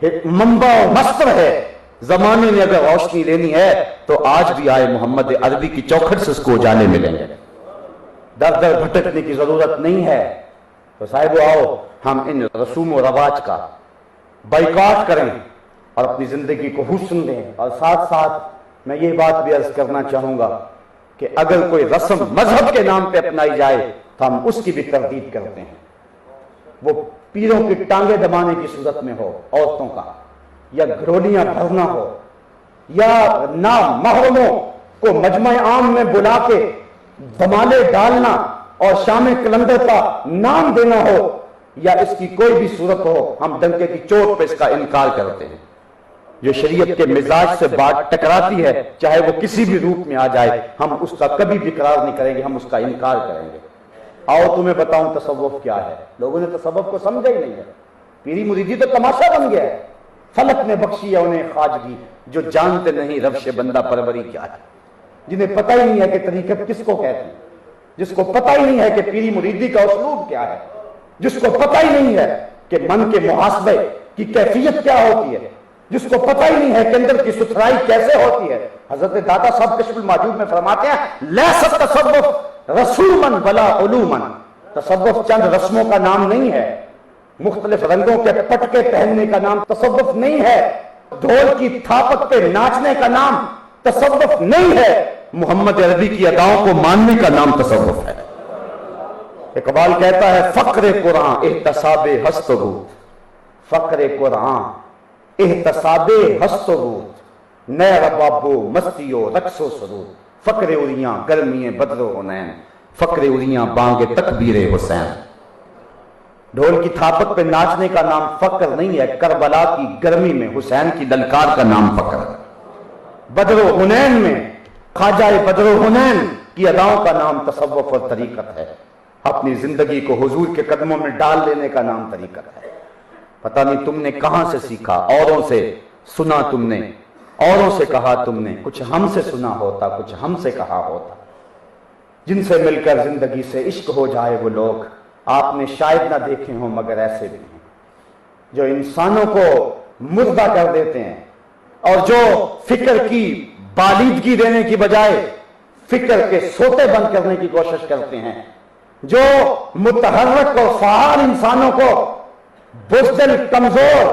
ایک منبع و مصدر ہے. زمانے میں اگر روشنی لینی ہے تو آج بھی آئے محمد عربی کی چوکھٹ سے اس کو اجالے ملیں گے. در در بھٹکنے کی ضرورت نہیں ہے. تو صاحب آؤ ہم ان رسوم و رواج کا بائیکاٹ کریں اور اپنی زندگی کو حسن دیں. اور ساتھ ساتھ میں یہ بات بھی عرض کرنا چاہوں گا کہ اگر کوئی رسم مذہب کے نام پہ اپنائی جائے تو ہم اس کی بھی تردید کرتے ہیں. وہ پیروں کی ٹانگیں دبانے کی صورت میں ہو عورتوں کا، یا گھڑولیاں بھرنا ہو، یا نامحرموں کو مجمع عام میں بلا کے دمالے ڈالنا اور شام کلندر کا نام دینا ہو، یا اس کی کوئی بھی صورت ہو، ہم ڈنکے کی چوٹ پہ اس کا انکار کرتے ہیں. جو شریعت کے مزاج سے بات ٹکراتی ہے چاہے وہ کسی بھی روپ میں آ جائے، ہم اس کا کبھی بھی اقرار نہیں کریں گے، ہم اس کا انکار کریں گے. آؤ تمہیں بتاؤں تصوف کیا ہے. لوگوں نے تصوف کو سمجھا ہی نہیں ہے. پیری مریدی تو تماشا بن گیا ہے. فلک نے بخشی ہے انہیں خواجگی جو جانتے نہیں روش بندہ پروری کیا ہے. جنہیں پتہ ہی نہیں ہے کہ طریقت کس کو کہتی ہے، جس کو پتہ ہی نہیں ہے کہ پیری مریدی کا اسلوب کیا ہے، جس کو پتہ ہی نہیں ہے کہ من کے محاسبے کی کیفیت کیا ہوتی ہے، جس کو پتہ ہی نہیں ہے کہ اندر کی ستھرائی کیسے ہوتی ہے. حضرت داتا صاحب کشف الموجود میں فرماتے ہیں لیست تصوف رسومن ولا علومن. تصوف چند رسموں کا نام نہیں ہے، مختلف رنگوں کے پٹکے پہننے کا نام تصوف نہیں ہے، ڈھول کی تھاپک پہ ناچنے کا نام تصوف نہیں ہے. محمد عربی کی اداؤں کو ماننے کا نام تصوف ہے. اقبال کہتا ہے فقر قرآن احتساب ہست و بود، فقر قرآن احتساب ہست و بود، نئے ربابو مستی و رقص و سرود، فقر اریاں گرمی بدر و حنین، فقر اریاں بانگ تکبیر حسین۔ ڈھول کی تھاپک پہ ناچنے کا نام فقر نہیں ہے، کربلا کی گرمی میں حسین کی للکار کا نام فقر ہے۔ بدر و حنین میں خواجہ بدر و حنین کی اداؤں کا نام تصوف اور طریقت ہے، اپنی زندگی کو حضور کے قدموں میں ڈال لینے کا نام طریقت ہے۔ پتہ نہیں تم نے کہاں سے سیکھا، اوروں سے سنا تم نے، اوروں سے کہا تم نے، کچھ ہم سے سنا ہوتا، کچھ ہم سے کہا ہوتا۔ جن سے مل کر زندگی سے عشق ہو جائے وہ لوگ آپ نے شاید نہ دیکھے ہوں، مگر ایسے بھی ہیں جو انسانوں کو مردہ کر دیتے ہیں، اور جو فکر کی بالیدگی دینے کی بجائے فکر کے سوتے بند کرنے کی کوشش کرتے ہیں، جو متحرک اور فعال انسانوں کو بزدل، کمزور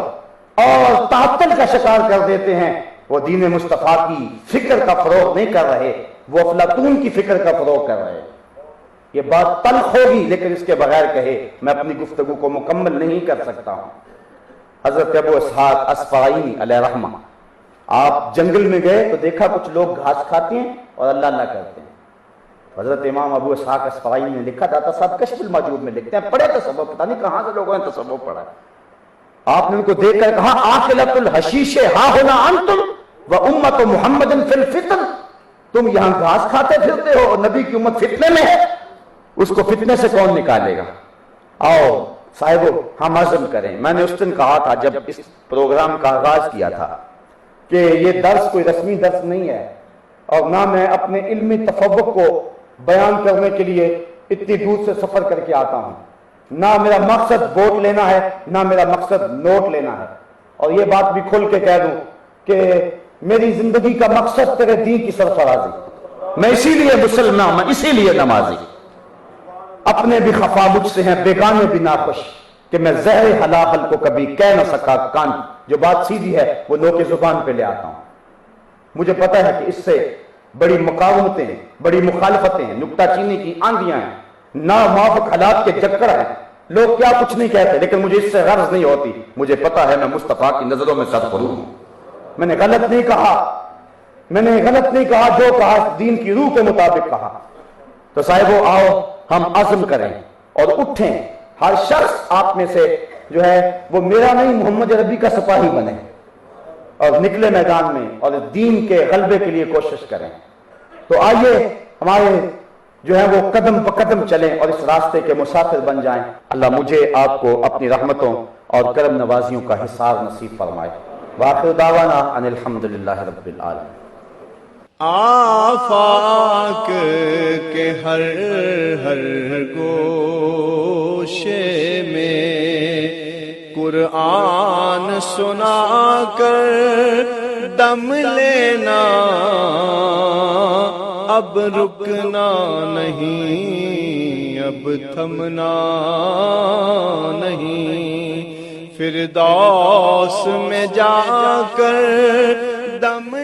اور تعطل کا شکار کر دیتے ہیں۔ وہ دین مصطفیٰ کی فکر کا فروغ نہیں کر رہے، وہ افلاطون کی فکر کا فروغ کر رہے۔ یہ بات تلخ ہوگی لیکن اس کے بغیر کہے میں اپنی گفتگو کو مکمل نہیں کر سکتا ہوں۔ حضرت ابو اسحاق اصفہانی علیہ رحمہ، آپ جنگل میں گئے تو دیکھا کچھ لوگ گھاس کھاتے ہیں اور اللہ اللہ کرتے ہیں۔ حضرت امام ابو اسحاق اصفہانی نے لکھا، داتا صاحب کشف الموجود میں لکھتے ہیں، پڑھے تصوف، پتہ نہیں کہاں سے لوگوں نے تصوف پڑھا۔ آپ نے ان کو دیکھ کر کہا آکلۃ الحشیش ہا ہونا انتم و امت محمد فی الفتن، تم یہاں گھاس کھاتے پھرتے ہو اور نبی کی امت فتنے میں ہے، اس کو فتنے سے کون نکالے گا؟ آؤ صاحبو ہم عزم کریں۔ میں نے اس دن کہا تھا جب اس پروگرام کا آغاز کیا تھا کہ یہ درس کوئی رسمی درس نہیں ہے، اور نہ میں اپنے علمی تفوق کو بیان کرنے کے لیے اتنی دور سے سفر کر کے آتا ہوں، نہ میرا مقصد ووٹ لینا ہے، نہ میرا مقصد نوٹ لینا ہے۔ اور یہ بات بھی کھل کے کہہ دوں کہ میری زندگی کا مقصد تیرے دین کی سرفرازی، میں اسی لیے مسلمان، میں اسی لیے نمازی، اپنے بھی خفا مجھ سے ہیں بیگانے بھی ناخوش، کہ میں زہر حلاحل کو کبھی کہہ نہ سکا کان، جو بات سیدھی ہے وہ نوک زبان پہ لے آتا ہوں۔ مجھے پتہ ہے کہ اس سے بڑی مقاومتیں، بڑی مخالفتیں، نکتہ چینی کی آندیاں ہیں، ناموافق حالات کے چکر ہیں، لوگ کیا کچھ نہیں کہتے، لیکن مجھے اس سے غرض نہیں ہوتی۔ مجھے پتہ ہے میں مصطفیٰ کی نظروں میں سرخرو ہوں، میں نے غلط نہیں کہا، میں نے غلط نہیں کہا، جو کہا دین کی روح کے مطابق کہا۔ تو صاحبو آؤ ہم عزم کریں اور اٹھیں، ہر شخص آپ میں سے جو ہے وہ میرا نہیں محمد عربی کا سپاہی بنے اور نکلے میدان میں اور دین کے غلبے کے لیے کوشش کریں۔ تو آئیے ہمارے جو ہے وہ قدم بقدم چلیں اور اس راستے کے مسافر بن جائیں۔ اللہ مجھے آپ کو اپنی رحمتوں اور کرم نوازیوں کا حصار نصیب فرمائے۔ وآخر دعوانا ان الحمدللہ رب العالمین۔ آفاق کے ہر ہر گوشے میں قرآن سنا کر دم لینا، اب رکنا نہیں، اب تھمنا نہیں، فردوس میں جا کر دم